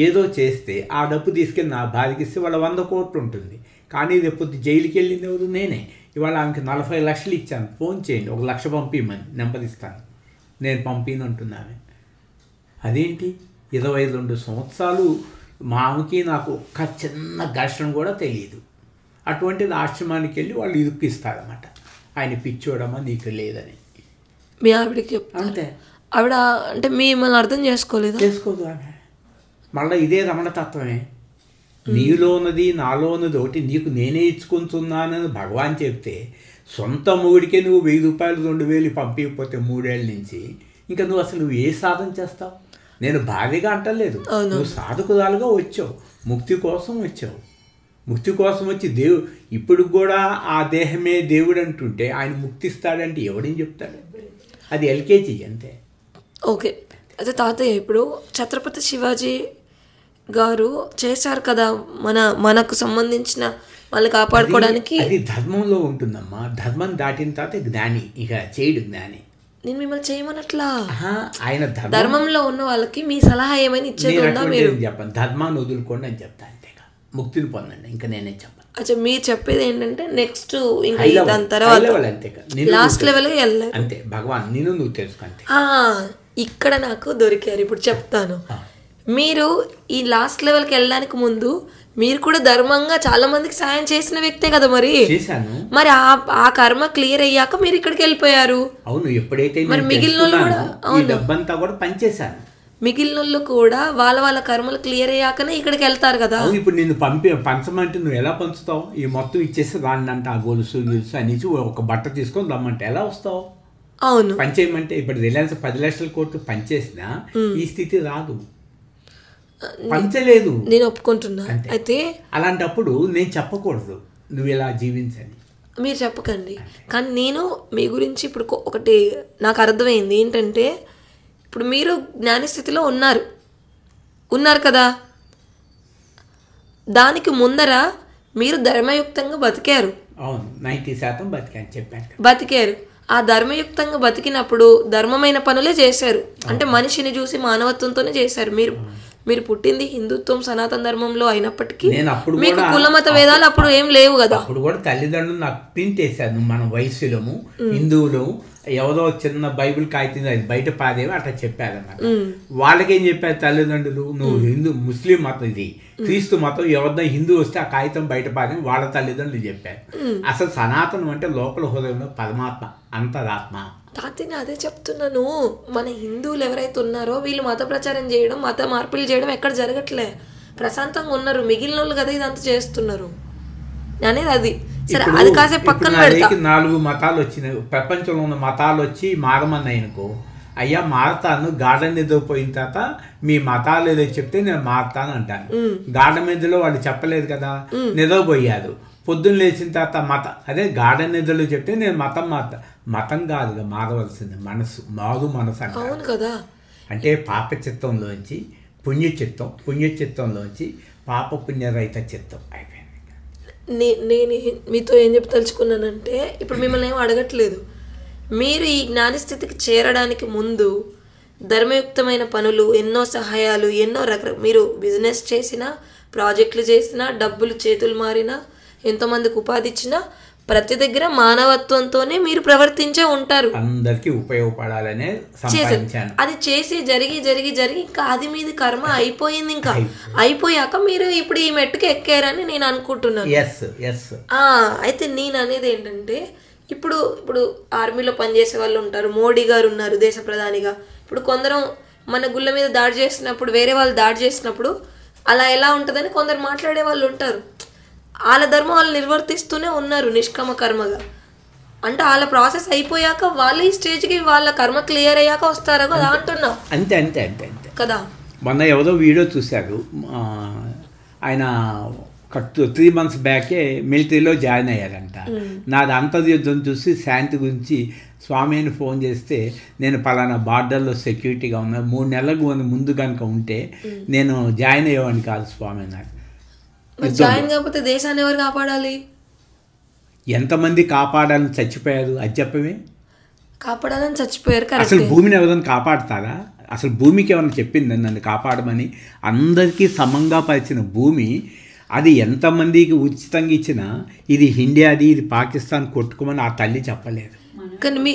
ఏదో చేస్తే ఆ డబ్బు తీసుకెళ్ళి నా భార్యకి ఇస్తే వాళ్ళ 100 కోట్లు ఉంటుంది. కానీ రేపు జైలుకి వెళ్ళింది ఎవరు? నేనే. ఇవాళ ఆమెకి 40 లక్షలు ఇచ్చాను, ఫోన్ చేయండి 1 లక్ష పంపించమని, నెంబర్ ఇస్తాను, నేను పంపిను అంటున్నాను. అదేంటి? 22 సంవత్సరాలు మా ఆమెకి నాకు ఒక్క చిన్న ఘర్షణ కూడా తెలియదు. అటువంటిది ఆశ్రమానికి వెళ్ళి వాళ్ళు ఇరుక్కిస్తారన్నమాట. ఆయన పిచ్చోడమ్మా నీకు లేదని. మీ ఆవిడకి చెప్తారు. అంతే. ఆవిడ అంటే మిమ్మల్ని అర్థం చేసుకోలేదు. చేసుకోదు ఆమె. మళ్ళీ ఇదే రమణతత్వమే. నీలో ఉన్నది నాలో ఉన్నది ఒకటి, నీకు నేనే ఇచ్చుకుంటున్నానని భగవాన్ చెప్తే సొంత మొగుడికే నువ్వు 1000 రూపాయలు 2000 పంపించకపోతే 3 ఏళ్ళ నుంచి ఇంకా నువ్వు అసలు ఏ సాధన చేస్తావు? నేను భార్యగా అంటలేదు, నువ్వు సాధకురాలుగా వచ్చావు, ముక్తి కోసం వచ్చావు. ముక్తి కోసం వచ్చి ఇప్పుడు కూడా ఆ దేహమే దేవుడు అంటుంటే ఆయన ముక్తిస్తాడంటే ఎవడేం చెప్తాడు? అది ఎల్కేజీ అంతే. ఓకే. అయితే తాతయ్య ఇప్పుడు ఛత్రపతి శివాజీ గారు చేశారు కదా మనకు సంబంధించిన వాళ్ళని కాపాడుకోవడానికి. అది ధర్మంలో ఉంటుందమ్మా. ధర్మం దాటిన తర్వాత జ్ఞాని, ఇక చేయడు జ్ఞాని. నేను మిమ్మల్ని చేయమనట్లా, ఆయన ధర్మంలో ఉన్న వాళ్ళకి మీ సలహా ఏమైనా ఇచ్చేది ఉందా? మీరు చెప్పండి, ధర్మాన్ని వదులుకోండి అని చెప్తాను అంతేగా, ముక్తిని పొందండి, ఇంకా నేనే చెప్పాను. అచ్చా, మీరు చెప్పేది ఏంటంటే నెక్స్ట్ ఇంకా దాని తర్వాత లాస్ట్ లెవెల్ వెళ్ళాలి అంతే. భగవాన్ నువ్వు తెలుసుకుంటే ఇక్కడ నాకు దొరికారు. ఇప్పుడు చెప్తాను. మీరు ఈ లాస్ట్ లెవెల్కి వెళ్ళడానికి ముందు మీరు కూడా ధర్మంగా చాలా మందికి సాయం చేసిన వ్యక్తే కదా. మరి ఆ కర్మ క్లియర్ అయ్యాక మీరు ఇక్కడికి వెళ్ళిపోయారు. అవును. ఎప్పుడైతే మరి మిగిలిన డబ్బంతా కూడా పనిచేశాను. మిగిలిన కూడా వాళ్ళ కర్మలు క్లియర్ అయ్యాకనే ఇక్కడికి వెళ్తారు కదా. ఇప్పుడు నిన్ను పంచమంటే నువ్వు ఎలా పంచుతావు? ఈ మొత్తం ఇచ్చేసి దాన్ని అంటే ఆ గొలుసు అనేసి ఒక బట్ట తీసుకొని రమ్మంటే ఎలా వస్తావు? అవును. పనిచేయమంటే ఇప్పుడు రిలయన్స్ 10 లక్షల కోట్లు పనిచేసినా ఈ స్థితి రాదు, పంచలేదు. నేను ఒప్పుకుంటున్నా. అయితే అలాంటప్పుడు నేను చెప్పకూడదు నువ్వు ఇలా జీవించని. మీరు చెప్పకండి, కానీ నేను మీ గురించి ఇప్పుడు ఒకటి నాకు అర్థమైంది ఏంటంటే, ఇప్పుడు మీరు జ్ఞానస్థితిలో ఉన్నారు కదా, దానికి ముందర మీరు ధర్మయుక్తంగా బతికారు. అవును, 90% బతికాను చెప్పాను. బతికారు. ఆ ధర్మయుక్తంగా బతికినప్పుడు ధర్మమైన పనులే చేశారు. అంటే మనిషిని చూసి మానవత్వంతోనే చేశారు. మీరు పుట్టింది హిందుత్వం సనాతన ధర్మంలో అయినప్పటికీ మీకు కులమత వేదాలు అప్పుడు ఏం లేవు కదా. అప్పుడు కూడా తల్లిదండ్రులు నాకు ప్రింట్ వేశారు, మన వయసులము హిందువులు ఎవరో చిన్న బైబిల్ కాగితం అది బయట పాదేవి అట్లా చెప్పారన్నమాట. వాళ్ళకేం చెప్పారు తల్లిదండ్రులు, నువ్వు ముస్లిం మతం, ఇది క్రీస్తు మతం, ఎవరిదో హిందూ వస్తే ఆ కాగితం బయట పాదేవి వాళ్ళ తల్లిదండ్రులు చెప్పారు. అసలు సనాతనం అంటే లోపల హృదయంలో పరమాత్మ, అంతరాత్మ. తాతని అదే చెప్తున్నాను. మన హిందువులు ఎవరైతే ఉన్నారో వీళ్ళు మత ప్రచారం చేయడం, మత మార్పులు చేయడం ఎక్కడ జరగట్లే, ప్రశాంతంగా ఉన్నారు. మిగిలిన వాళ్ళు కదా ఇదంతా చేస్తున్నారు అనేది. అది సరే, అది కాసేపు పక్కన పెడతా. 4 మతాలు వచ్చినాయి ప్రపంచంలో ఉన్న మతాలు వచ్చి మారమన్నాయి అనుకో, అయ్యా మారతాను, గాఢ నిద్రపోయిన తర్వాత మీ మతాలు ఏదో చెప్తే నేను మారతాను అంటాను. గాఢ నిద్రలో వాళ్ళు చెప్పలేదు కదా, నిద్రపోయారు. పొద్దున్న లేచిన తర్వాత అదే గాఢ నిద్రలో చెప్తే నేను మతం మారుతా. మతం కాదుగా మారవలసింది మనసు, మనసు అంటారు కదా. అంటే పాపచిత్తంలోంచి పుణ్యచిత్తంలోంచి పాప పుణ్యరహిత చిత్తం అయిపోయింది. నేను మీతో ఏం చెప్పదలుచుకున్నానంటే, ఇప్పుడు మిమ్మల్ని ఏం అడగట్లేదు. మీరు ఈ జ్ఞానస్థితికి చేరడానికి ముందు ధర్మయుక్తమైన పనులు, ఎన్నో సహాయాలు, ఎన్నో మీరు బిజినెస్ చేసినా, ప్రాజెక్టులు చేసినా, డబ్బులు చేతులు మారినా, ఎంతోమందికి ఉపాధి ఇచ్చినా, ప్రతి దగ్గర మానవత్వంతోనే మీరు ప్రవర్తించే ఉంటారు. అందరికీ ఉపయోగపడాలనే సంపాదించాను. అది చేసి జరిగి ఇంకా అది మీది కర్మ అయిపోయింది. ఇంకా అయిపోయాక మీరు ఇప్పుడు ఈ మెట్టుకు ఎక్కారని నేను అనుకుంటున్నాను. అయితే నేను అనేది ఏంటంటే, ఇప్పుడు ఆర్మీలో పనిచేసే వాళ్ళు ఉంటారు, మోడీ గారు ఉన్నారు దేశ ప్రధానిగా. ఇప్పుడు కొందరు మన గుళ్ళ మీద దాడి చేసినప్పుడు, వేరే వాళ్ళు దాడి చేసినప్పుడు అలా ఎలా ఉంటుందని కొందరు మాట్లాడే వాళ్ళు ఉంటారు. వాళ్ళ ధర్మం వాళ్ళు నిర్వర్తిస్తూనే ఉన్నారు నిష్కామ కర్మగా. అంటే వాళ్ళ ప్రాసెస్ అయిపోయాక వాళ్ళు ఈ స్టేజ్కి వాళ్ళ కర్మ క్లియర్ అయ్యాక వస్తారు కదా అంటున్నా. అంతే కదా. మొన్న ఎవరో వీడియో చూశారు, ఆయన 3 months బ్యాకే మిలిటరీలో జాయిన్ అయ్యారంట. నాది అంతర్యుద్ధం చూసి శాంతి గురించి స్వామి అని ఫోన్ చేస్తే, నేను పలానా బార్డర్లో సెక్యూరిటీగా ఉన్నా, 3 నెలలకు ముందు కనుక ఉంటే నేను జాయిన్ అయ్యేవాడిని కాదు స్వామి అన్నారు. జాయిన్ కాకపోతే దేశాన్ని ఎవరు కాపాడాలి? ఎంతమంది కాపాడాలని చచ్చిపోయారు అది చెప్పవే. కాపాడాలని చచ్చిపోయారు. అసలు భూమిని ఎవరైనా కాపాడతారా? అసలు భూమికి ఏమైనా చెప్పింది నన్ను కాపాడమని? అందరికీ సమంగా పరిచిన భూమి అది ఎంతమందికి ఉచితంగా ఇచ్చినా, ఇది ఇండియాది, ఇది పాకిస్తాన్ కొట్టుకోమని ఆ తల్లి చెప్పలేదు. కానీ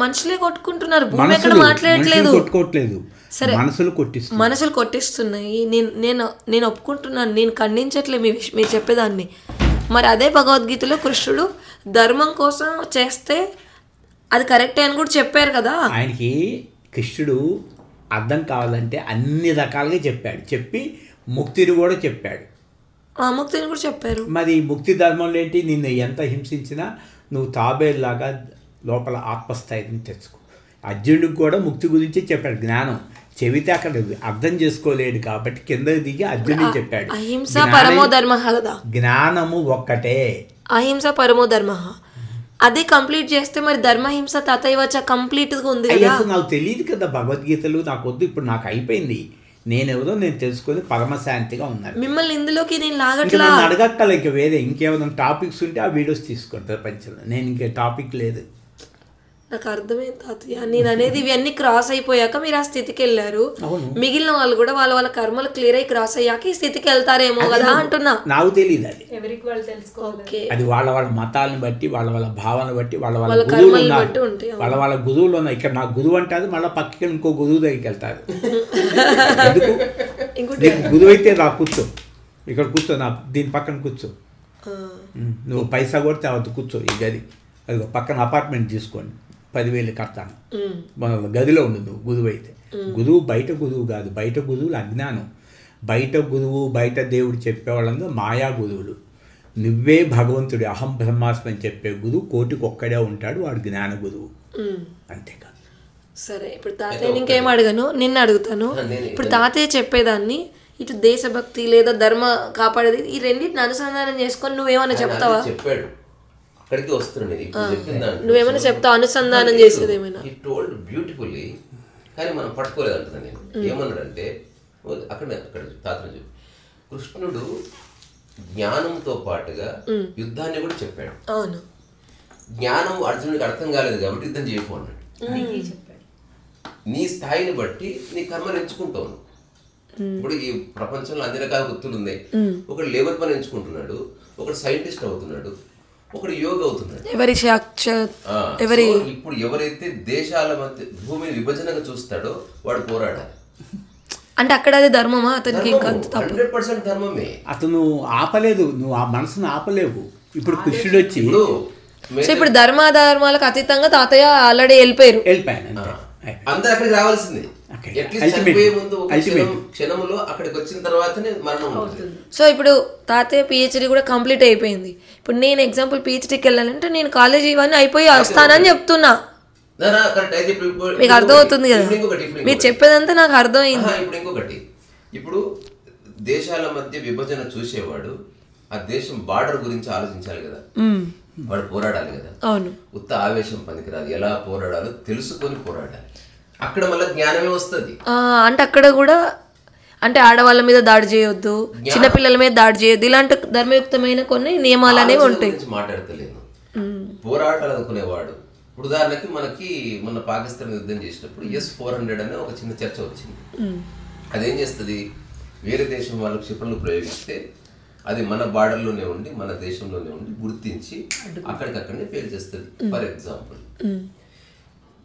మనుషులే కొట్టుకుంటున్నారు, భూమి ఎక్కడ మాట్లాడట్లేదు. కొట్టుకోవట్లేదు. సరే మనసులు కొట్టిస్తున్నాయి. నేను ఒప్పుకుంటున్నాను, నేను ఖండించట్లే మీరు చెప్పేదాన్ని. మరి అదే భగవద్గీతలో కృష్ణుడు ధర్మం కోసం చేస్తే అది కరెక్టే అని కూడా చెప్పారు కదా. ఆయనకి కృష్ణుడు అర్థం కావాలంటే అన్ని రకాలుగా చెప్పి ముక్తిని కూడా చెప్పాడు. ముక్తిని కూడా చెప్పారు. మరి ముక్తి ధర్మంలో ఏంటి? నిన్ను ఎంత హింసించినా నువ్వు తాబేలాగా లోపల ఆత్మస్థైర్యం తెచ్చుకో. అర్జునుడికి కూడా ముక్తి గురించి చెప్పాడు. జ్ఞానం చెబితే అక్కడ అర్థం చేసుకోలేడు కాబట్టి కిందకి దిగి అర్జునుడికి చెప్పాడు. అహింస పరమో ధర్మ కదా. జ్ఞానము ఒక్కటే. అహింస పరమో ధర్మ. అదే కంప్లీట్ చేస్తే మరి ధర్మహింస తథైవచ కంప్లీట్గా ఉంది కదా. నాకు తెలియదు కదా భగవద్గీతలు, నాకు వద్దు, ఇప్పుడు నాకు అయిపోయింది. నేనెవరో నేను తెలుసుకొని పరమశాంతిగా ఉన్నాను. మిమ్మల్ని ఇందులోకి నేను లాగట్లా. అడగక్కల ఇంకా వేరే ఇంకేమైనా టాపిక్స్ ఉంటే ఆ వీడియోస్ తీసుకోండి ప్రపంచంలో. నేను ఇంకే టాపిక్ లేదు. నాకు అర్థమైంది తాతయ్య. నేను అనేది ఇవన్నీ క్రాస్ అయిపోయాక మీరు ఆ స్థితికి వెళ్ళారు. మిగిలిన వాళ్ళు కూడా వాళ్ళ కర్మలు క్లియర్ అయ్యి క్రాస్ అయ్యాక ఈ స్థితికి వెళ్తారేమో కదా అంటున్నా. నాకు తెలియదు అది. ఎవరికి వాళ్ళు తెలుసుకోవాలి. అది వాళ్ళ మతాలను బట్టి, వాళ్ళ భావనను బట్టి, వాళ్ళ గురువులు ఉన్నాయి. ఇక్కడ నాకు గురువు అంటారు, మళ్ళీ పక్కకి ఇంకో గురువు దగ్గరికి వెళ్తారు. గురువు అయితే రా కూర్చో, ఇక్కడ కూర్చో, నా దీని పక్కన కూర్చో, నువ్వు పైసా కొడితే అవద్దు కూర్చో ఈ గది. అది పక్కన అపార్ట్మెంట్ తీసుకోండి, 10,000 కడతాను, గదిలో ఉండు నువ్వు గురువు అయితే. గురువు బయట గురువు కాదు, బయట గురువులు అజ్ఞానం. బయట గురువు, బయట దేవుడు చెప్పేవాళ్ళందరూ మాయా గురువులు. నువ్వే భగవంతుడి అహం బ్రహ్మాస్మి అని చెప్పే గురువు కోటికి ఒక్కడే ఉంటాడు, వాడు జ్ఞాన గురువు. అంతేకాదు. సరే, ఇప్పుడు తాతయ్య ఇంకేం అడగను, నిన్ను అడుగుతాను. ఇప్పుడు తాతయ్య చెప్పేదాన్ని ఇటు దేశభక్తి లేదా ధర్మ కాపాడేది, ఈ రెండింటిని అనుసంధానం చేసుకొని నువ్వేమైనా చెప్తావా? చెప్పాడు, అక్కడికి వస్తున్నాను. నువ్వేమైనా చెప్తావు అనుసంధానం చేసేది ఏమైనా? ఈ టోల్డ్ బ్యూటిఫుల్లీ, కానీ మనం పట్టుకోలేదు అంటున్నా నేను. ఏమన్నాడంటే అక్కడ తాతను చెప్పి కృష్ణుడు జ్ఞానంతో పాటుగా యుద్ధాన్ని కూడా చెప్పాడు. అవును, జ్ఞానం అర్జునుడికి అర్థం కాలేదు కాబట్టి యుద్ధం చేయకు అన్నాడు. నీ స్థాయిని బట్టి నీ కర్మను ఎంచుకుంటావు. ఇప్పుడు ఈ ప్రపంచంలో అన్ని రకాల వృత్తులు ఉన్నాయి. ఒకడు లేబర్ పని ఎంచుకుంటున్నాడు, ఒకడు సైంటిస్ట్ అవుతున్నాడు, ఒకడు యోగ అవుతున్నాడు. ఇప్పుడు ఎవరైతే దేశాల మధ్య భూమిని విభజనగా చూస్తాడో వాడు పోరాడాలి. అంటే అక్కడ అది ధర్మమా అతనికి? 100% ధర్మమే. అతను ఆపలేదు, నువ్వు ఆ మనసును ఆపలేవు. ఇప్పుడు కృష్ణుడు వచ్చి ఇప్పుడు ధర్మాధర్మాలకు అతీతంగా తాతయ్య ఆల్రెడీ వెళ్ళిపోయారు. అందరు అక్కడికి రావాల్సిందే. క్షణములో అక్కడికి వచ్చిన తర్వాతనే మరణం అవుతుంది. సో ఇప్పుడు తాతయ్య పిహెచ్డి కూడా కంప్లీట్ అయిపోయింది. ఇప్పుడు నేను ఎగ్జాంపుల్ పిహెచ్డికి వెళ్ళాలంటే నేను కాలేజీ ఇవన్నీ అయిపోయి వస్తానని చెప్తున్నా. మీకు అర్థమవుతుంది కదా? మీరు చెప్పేదంతా నాకు అర్థమైంది. ఇప్పుడు ఇంకొకటి, ఇప్పుడు దేశాల మధ్య విభజన చూసేవాడు ఆ దేశం బార్డర్ గురించి ఆలోచించాలి కదా, వాడు పోరాడాలి కదా. అవును, ఉత్త ఆవేశం పనికిరాదు, ఎలా పోరాడాలో తెలుసుకొని పోరాడాలి. అక్కడ మళ్ళీ జ్ఞానమే వస్తుంది. అంటే అక్కడ కూడా అంటే ఆడవాళ్ళ మీద దాడి చేయొద్దు, చిన్నపిల్లల మీద దాడి చేయొద్దు, ఇలాంటి ధర్మయుక్తమైన కొన్ని నియమాలు అనేవి ఉంటాయి. మాట్లాడతలేను, పోరాటాలు అనుకునేవాడు. ఇప్పుడు ఉదాహరణకి మనకి మొన్న పాకిస్తాన్ యుద్ధం చేసినప్పుడు S-400 అనే ఒక చిన్న చర్చ వచ్చింది. అదేం చేస్తుంది, వేరే దేశం వాళ్ళు క్షిపణులు ప్రయోగిస్తే అది మన బార్డర్లోనే ఉండి మన దేశంలోనే ఉండి గుర్తించి అక్కడికక్కడనే పేల్చేస్తుంది. ఫర్ ఎగ్జాంపుల్,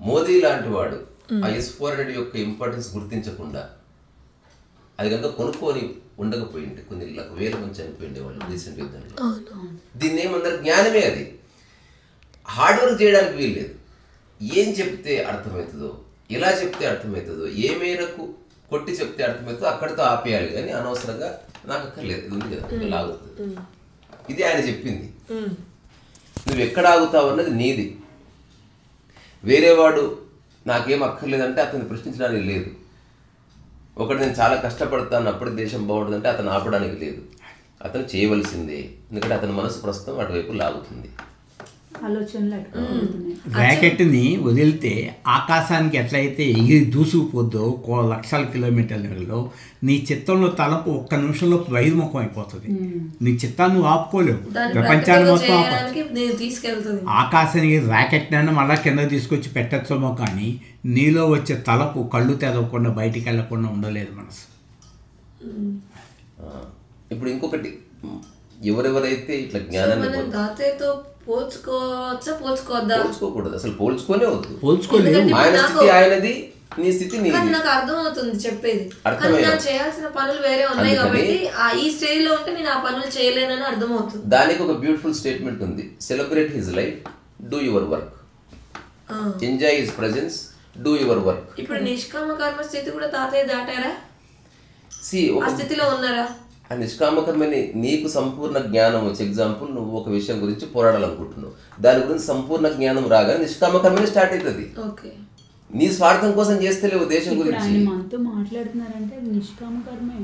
మోదీ లాంటి వాడు ఆ S-400 యొక్క ఇంపార్టెన్స్ గుర్తించకుండా అది కనుక కొనుక్కొని ఉండకపోయింది, కొన్ని వేల మంది చనిపోయిండే వాళ్ళు రీసెంట్ యుద్ధంలో. దీన్ని ఏమన్నారు, జ్ఞానమే. అది హార్డ్ వర్క్ చేయడానికి వీల్లేదు. ఏం చెప్తే అర్థమవుతుందో, ఎలా చెప్తే అర్థమవుతుందో, ఏ మేరకు కొట్టి చెప్తే అర్థమవుతుందో అక్కడితో ఆపేయాలి. కానీ అనవసరంగా నాకు అక్కర్లేదు, ఇది ఉంది కదా లాగుతుంది. ఇది ఆయన చెప్పింది. నువ్వు ఎక్కడ ఆగుతావు అన్నది నీది. వేరేవాడు నాకేం అక్కర్లేదంటే అతన్ని ప్రశ్నించడానికి లేదు. ఒకటి నేను చాలా కష్టపడతాను అప్పుడు దేశం బాగుంటుందంటే అతను ఆపడానికి లేదు, అతను చేయవలసిందే. ఎందుకంటే అతని మనసు ప్రస్తుతం అటువైపు లాగుతుంది. ర్యాకెట్ని వదిలితే ఆకాశానికి ఎట్లయితే ఎగిరి దూసుకుపోద్దో లక్షల కిలోమీటర్లలో, నీ చిత్తంలో తలపు ఒక్క నిమిషంలో వైర్ముఖం అయిపోతుంది. నీ చిత్తాన్ని నువ్వు ఆపుకోలేవు. ప్రపంచాన్ని మొత్తం ఆకాశానికి ర్యాకెట్ నైనా మళ్ళా కింద తీసుకొచ్చి పెట్టచ్చేమో, కానీ నీలో వచ్చే తలపు కళ్ళు తెరవకుండా బయటికి వెళ్లకుండా ఉండలేదు మనసు. ఇప్పుడు ఇంకొకటి, ఎవరెవరైతే ఇట్లా జ్ఞానాన్ని పోల్చుకోకూడదు, అసలు పోల్చుకోనే వద్దు. ఆయన స్థితి ఆయనది, నీ స్థితి నీ కానీ నాకు అర్థమవుతుంది చెప్పేది, కానీ అర్థమైంది. నాకు చేయాల్సిన పనులు వేరే ఉన్నాయి కాబట్టి ఈ స్టేజ్ లో ఉంటే నేను ఆ పనులు చేయలేనని అర్థమవుతుంది. దానికి ఒక బ్యూటిఫుల్ స్టేట్మెంట్ ఉంది, celebrate his life, do your work, enjoy his presence, do your work. ఇప్పుడు నిష్కామ కర్మ స్థితి కూడా తాతయ్య దాటారా? ఆ ఒక స్థితిలో ఉన్నారా? ఆ నిష్కామకర్మని నీకు సంపూర్ణ జ్ఞానం వచ్చి, ఎగ్జాంపుల్ నువ్వు ఒక విషయం గురించి పోరాడాలనుకుంటున్నావు, దాని గురించి సంపూర్ణ జ్ఞానం రాగా నిష్కామకర్మని స్టార్ట్ అవుతుంది. ఓకే, నీ స్వార్థం కోసం చేస్తలేవు దేశం ఇప్పుడు గురించి. ఆయన మనతో మాట్లాడుతున్నారంటే అది నిష్కామ కర్మే.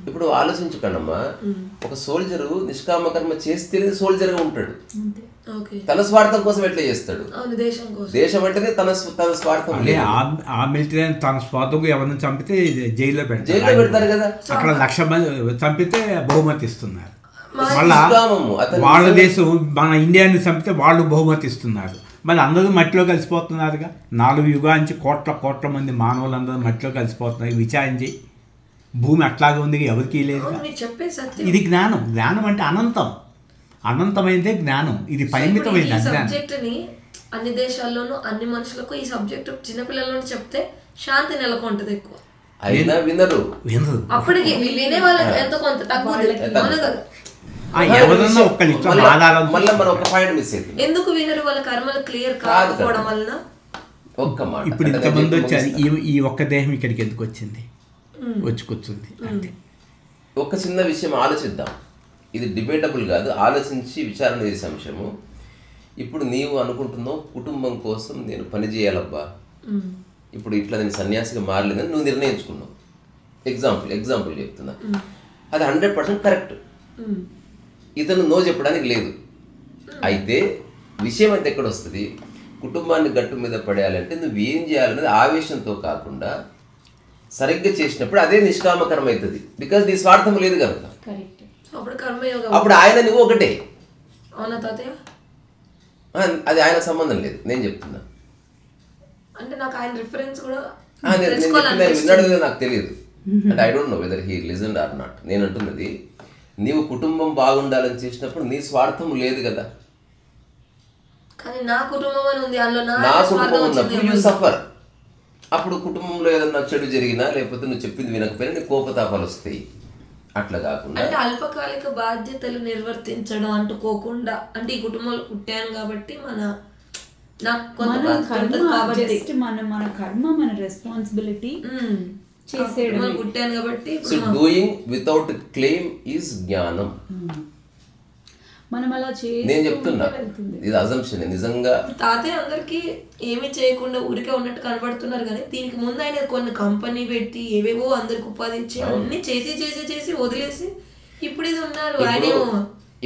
ఇప్పుడు ఆలోచించకండమ్మా, ఒక సోల్జరు నిష్కామకర్మ చేస్తేనే సోల్జర్ గా ఉంటాడు. అంతే. ఓకే, తన స్వార్థం కోసం ఎట్లా చేస్తాడు? అవును, దేశం కోసం. దేశం అంటేనే తన స్వార్థం. అదే ఆ మిలిటరీ తన స్వార్థకు ఎవరిని చంపితే జైల్లో జైల్లో పెడతారు కదా. అక్కడ 1,00,000 మంది చంపితే బహుమతి ఇస్తున్నారు. మళ్ళా నిష్కామము, అతను వాళ్ళ దేశం మన ఇండియాని చంపితే వాళ్ళు బహుమతి ఇస్తున్నారు. మళ్ళీ అందరూ మట్టిలో కలిసిపోతున్నారుగా. 4 యుగాంచి కోట్ల మంది మానవులందరూ మట్టిలో కలిసిపోతున్నారు. విచారించి భూమి అట్లాగే ఉంది, ఎవరికి లేదు. అవును, మీరు చెప్పేది సత్యం. ఇది జ్ఞానం. జ్ఞానం అంటే అనంతమైనదే జ్ఞానం. ఇది పరిమితమైంది అజ్ఞానం. సబ్జెక్ట్ ని అన్ని దేశాల్లోనూ అన్ని మనుషులకు ఈ సబ్జెక్ట్ చిన్నపిల్లలను చెప్తే శాంతి నెలకొంటది ఎక్కువ. అయినా వినరు. అప్పటికి వినే వాళ్ళకి ఎంతో కొంత తగ్గుతుంది, అవును కదా? ఎవరన్నా ఒక్కరితో ఆధారం. మళ్ళీ మనం ఒక పాయింట్ మిస్ అయింది. ఎందుకు వినరు? వాళ్ళ కర్మలు క్లియర్ కాకపోవడం వలన. ఒక్క మాట, ఇప్పుడు ఇంతమంది వచ్చారు, ఈ ఒక్క దేహం ఇక్కడికి ఎందుకు వచ్చింది? వచ్చి కూర్చుంది అంతే. ఒక చిన్న విషయం ఆలోచిద్దాం, ఇది డిబేటబుల్ కాదు, ఆలోచించి విచారణ చేసే అంశము. ఇప్పుడు నీవు అనుకుంటున్నావు కుటుంబం కోసం నేను పని చేయాలబ్బా, ఇప్పుడు ఇట్లా నేను సన్యాసిగా మారలేదని నువ్వు నిర్ణయించుకున్నావు. ఎగ్జాంపుల్ చెప్తున్నా, అది 100% కరెక్ట్. ఇతను నో చెప్పడానికి లేదు. అయితే విషయం అయితే ఎక్కడ వస్తుంది, కుటుంబాన్ని గట్టు మీద పడేయాలంటే నువ్వు ఏం చేయాలనేది ఆవేశంతో కాకుండా సరిగ్గా చేసినప్పుడు అదే నిష్కామకరం అవుతుంది. బికాజ్ నీ స్వార్థం లేదు కనుక. కరెక్ట్. అప్పుడు కర్మయోగం. అప్పుడు ఆయన నువ్వు ఒకటే. అవునా తాతయ్య? అది ఆయన సంబంధం లేదు, నేను చెప్తున్నా. అంటే నాకు ఆయన రిఫరెన్స్ కూడా విన్నాడు కదా నాకు తెలియదు. అంటే I don't know whether he listen are not. నేను అంటున్నది, నీవు కుటుంబం బాగుండాలని చేసినప్పుడు నీ స్వార్థం లేదు కదా. కానీ నా కుటుంబం అని ఉంది, అందులో నా కుటుంబం ఉన్నప్పుడు యూ సఫర్. అప్పుడు కుటుంబంలో ఏదన్నా చెడు జరిగినా లేకపోతే నువ్వు చెప్పింది వినకపోయినా నీ కోపతాపాలు వస్తాయి. అట్లా కాకుండా అంటే అల్పకాలిక బాధ్యతలు నిర్వర్తించడం అంటుకోకుండా, అంటే ఈ కుటుంబంలో పుట్టాను కాబట్టి నాకు కొంత జస్ట్ మన కర్మ, మన రెస్పాన్సిబిలిటీ చేసేయడం. పుట్టాను కాబట్టి డూయింగ్ వితౌట్ క్లెయిమ్ ఈజ్ జ్ఞానం. మనం అలా నేను చెప్తున్నా, ఇది అజంప్షన్. నిజంగా తాతయ్య అందరికి ఏమి చేయకుండా ఊరికే ఉన్నట్టు కనబడుతున్నారు, కానీ దీనికి ముందు ఆయన కొన్ని కంపెనీ పెట్టి ఏవేవో అందరికి ఉపాధి ఇచ్చి అన్ని చేసి వదిలేసి ఇప్పుడు ఇది ఉన్నారు. ఆయన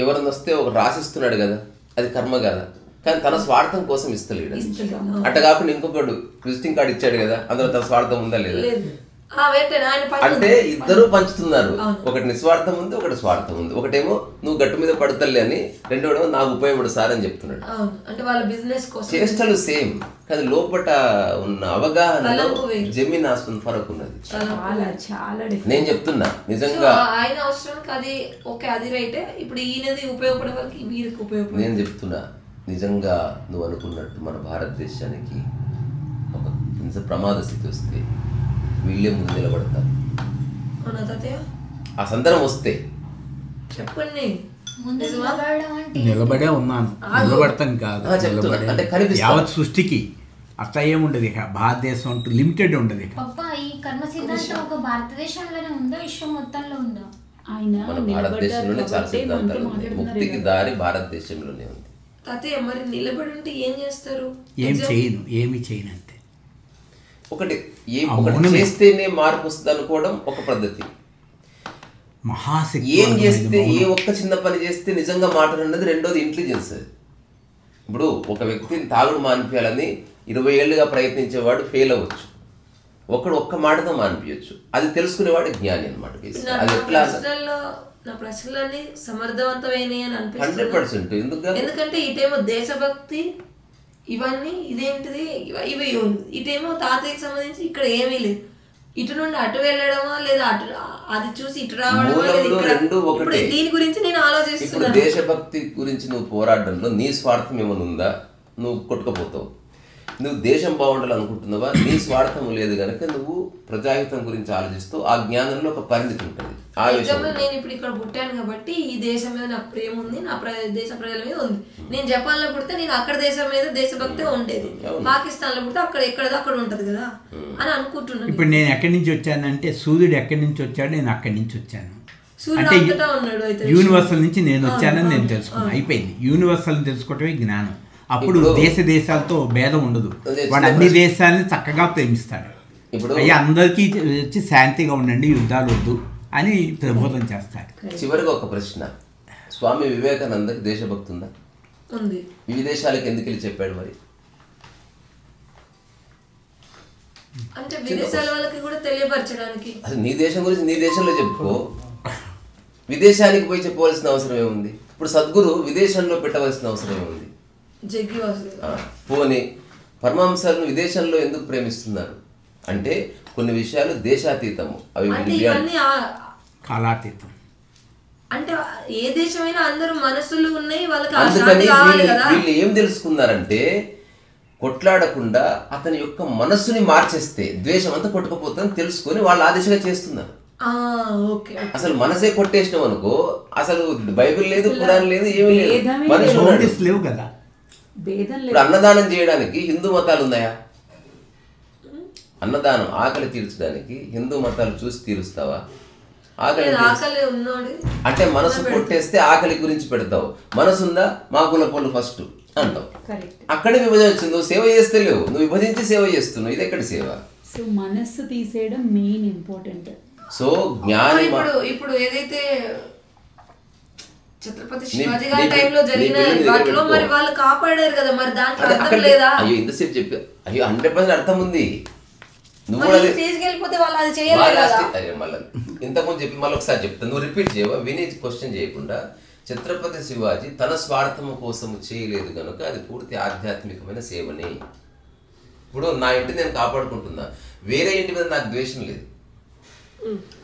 ఎవరన్నా వస్తే ఒక రాసిస్తున్నాడు కదా, అది కర్మ కదా. కానీ తన స్వార్థం కోసం ఇస్తలేడు. అట్ట కాకుండా ఇంకొకడు విజిటింగ్ కార్డు ఇచ్చాడు కదా, అందులో తన స్వార్థం ఉందా లేదా? అంటే ఇద్దరు పంచుతున్నారు. ఒకటి నిస్వార్థం ఉంది, ఒకటి స్వార్థం ఉంది. ఒకటేమో నువ్వు గట్టు మీద పడతలే అని, రెండోడేమో నాకు ఉపయోగపడు సార్ అని చెప్తున్నాడు. అంటే వాళ్ళ బిజినెస్ కోసం చేష్టలు సేమ్, కానీ లోపట ఉన్న అవగాహన జమీన్ ఆస్పన్ ఫరక్ ఉన్నది. నేను చెప్తున్నా నిజంగా ఆయన అవసరానికి అది ఓకే, అది రైటే. ఇప్పుడు ఈయనది ఉపయోగపడే వాళ్ళకి వీరికి ఉపయోగపడే. నేను చెప్తున్నా నిజంగా నువ్వు అనుకున్నట్టు మన భారతదేశానికి ఒక ప్రమాద స్థితి వస్తే వీళ్ళే ముందు నిలబడతారు. ఆ సందర్భం వస్తే చెప్పండి. నిలబడే ఉన్నాను, నిలబడతాను కాదు. యావత్ సృష్టికి అట్లా ఏముండదు. ఇక భారతదేశం అంటూ లిమిటెడ్ ఉండదు. ఇక ఈ కర్మ సిద్ధాంతం ఒక భారతదేశంలోనే ఉందా, విశ్వం మొత్తంలో ఉందా? మన భారతదేశంలోనే చాలా సిద్ధాంతాలు ఉన్నాయి. ముక్తికి దారి భారతదేశంలోనే ఉంది. తాతయ్య మరి నిలబడి ఉంటే ఏం చేస్తారు? ఏమి చేయను అంతే. ఒకటి చేస్తేనే మార్పు వస్తుంది అనుకోవడం ఒక పద్ధతి. మహాశక్తి ఏం చేస్తే ఏ ఒక్క చిన్న పని చేస్తే నిజంగా మాట్లాడినది రెండోది ఇంటెలిజెన్స్. ఇప్పుడు ఒక వ్యక్తిని తాగుడు మానిపించాలని 20 ఏళ్ళుగా ప్రయత్నించేవాడు ఫెయిల్ అవ్వచ్చు, ఒకడు ఒక్క మాటతో మానిపించచ్చు. అది తెలుసుకునేవాడు జ్ఞాని అనమాట. అది ఎట్లా నా ప్రశ్నలన్నీ సమర్థవంతమైనవి అని అనిపిస్తుంది. 100%. ఎందుకంటే ఇటేమో దేశభక్తి ఇవన్నీ, ఇదేంటిది ఇవి, ఇటేమో తాతయ్యకి సంబంధించి ఇక్కడ ఏమీ లేదు. ఇటు నుండి అటు వెళ్ళడమా లేదా అటు అది చూసి ఇటు రావడమా, దీని గురించి నేను ఆలోచిస్తున్నాను. ఇప్పుడు దేశభక్తి గురించి నువ్వు పోరాటంలో నీ స్వార్థం ఏమైనా ఉందా? నువ్వు కొట్టుకుపోతావు. నువ్వు దేశం బాగుండాలనుకుంటున్నావా, నీ స్వార్థం లేదు కనుక నువ్వు ప్రజాహితం గురించి ఆలోచిస్తూ ఆ జ్ఞానంలో ఒక పరిణితి ఉంటుంది. ఆ విషయంలో నేను ఇప్పుడు ఇక్కడ పుట్టాను కాబట్టి ఈ దేశం మీద నాకు ప్రేమ ఉంది, నా దేశ ప్రజల మీద ఉంది. నేను జపాన్ లో పుడితే నేను అక్కడ దేశం మీద దేశభక్తి ఉండేది, పాకిస్తాన్ లో పుడితే అక్కడ అక్కడ ఉంటది కదా అని అనుకుంటున్నాను. ఇప్పుడు నేను ఎక్కడి నుంచి వచ్చానంటే సూర్యుడు ఎక్కడి నుంచి వచ్చాడు, నేను అక్కడి నుంచి వచ్చాను. అంటే యూనివర్సల్ నుంచి నేను వచ్చానని నేను తెలుసుకున్నాను. అయిపోయింది. యూనివర్సల్ తెలుసుకోవటమే జ్ఞానం. అప్పుడు దేశాలతో భేదం ఉండదు. వాడు అన్ని దేశాలని చక్కగా ప్రేమిస్తాడు. అయ్యా అందరికీ వచ్చి శాంతిగా ఉండండి, యుద్ధాలు వద్దు అని ప్రబోధం చేస్తాడు. చివరిగా ఒక ప్రశ్న, స్వామి వివేకానందకి దేశభక్తి ఉందా? ఉంది. విదేశాలకు ఎందుకు వెళ్ళి చెప్పాడు మరి? అంటే విదేశాల వాళ్ళకి కూడా తెలియపరచడానికి. అసలు నీ దేశం గురించి నీ దేశంలో చెప్పుకో, విదేశానికి పోయి చెప్పవలసిన అవసరం ఏముంది? ఇప్పుడు సద్గురు విదేశంలో పెట్టవలసిన అవసరం ఏముంది? పోనీ పరమహంసలను విదేశంలో ఎందుకు ప్రేమిస్తున్నారు అంటే కొన్ని విషయాలు దేశాతీతము, అవి కాలాతీతం. అంటే ఏ దేశమైనా అందరూ మనసులు ఉన్నాయి వాళ్ళకి. అందుకని వీళ్ళు ఏం తెలుసుకున్నారంటే కొట్లాడకుండా అతని యొక్క మనస్సుని మార్చేస్తే ద్వేషం అంతా కొట్టుకుపోతుందని తెలుసుకొని వాళ్ళు ఆ దిశగా చేస్తున్నారు. అసలు మనసే కొట్టేసినాం అనుకో, అసలు బైబిల్ లేదు, ఖురాన్ లేదు, ఏమీ లేదు, మనిషి లేవు కదా. ఇప్పుడు అన్నదానం చేయడానికి హిందూ మతాలు ఉన్నాయా? అన్నదానం ఆకలి తీర్చడానికి హిందూ మతాలు చూసి తీరుస్తావా? ఆకలి అంటే మనసు కొట్టేస్తే ఆకలి గురించి పెడతావు. మనసు ఉందా, మా కుల పనులు ఫస్ట్ అంటావు. అక్కడే విభజన వచ్చింది. నువ్వు సేవ చేస్తే లేవు, నువ్వు విభజించి సేవ చేస్తున్నావు. ఇది ఎక్కడి సేవ? సో మనస్సు తీసేయడం మెయిన్ ఇంపార్టెంట్. సో జ్ఞాని ఇప్పుడు ఏదైతే ఛత్రపతి శివాజీ గారి టైంలో జరిగిన వాటిలో మరి వాళ్ళు కాపాడారు కదా, మరి దాంట్లో అర్థం లేదా? అయ్యో ఇంతసేపు చెప్పా, అయ్యో 100% అర్థం ఉంది. నువ్వు తీసుకెళ్ళిపోతే వాళ్ళు అది చేయలేదు కదా. మళ్ళీ ఇంతకుముందు చెప్పి మళ్ళీ ఒకసారి చెప్తాను, నువ్వు రిపీట్ చేయవా? విని క్వశ్చన్ చేయకుండా. ఛత్రపతి శివాజీ తన స్వార్థము కోసము చేయలేదు కనుక అది పూర్తి ఆధ్యాత్మికమైన సేవని. ఇప్పుడు నా ఇంటిని నేను కాపాడుకుంటున్నా, వేరే ఇంటి మీద నాకు ద్వేషం లేదు.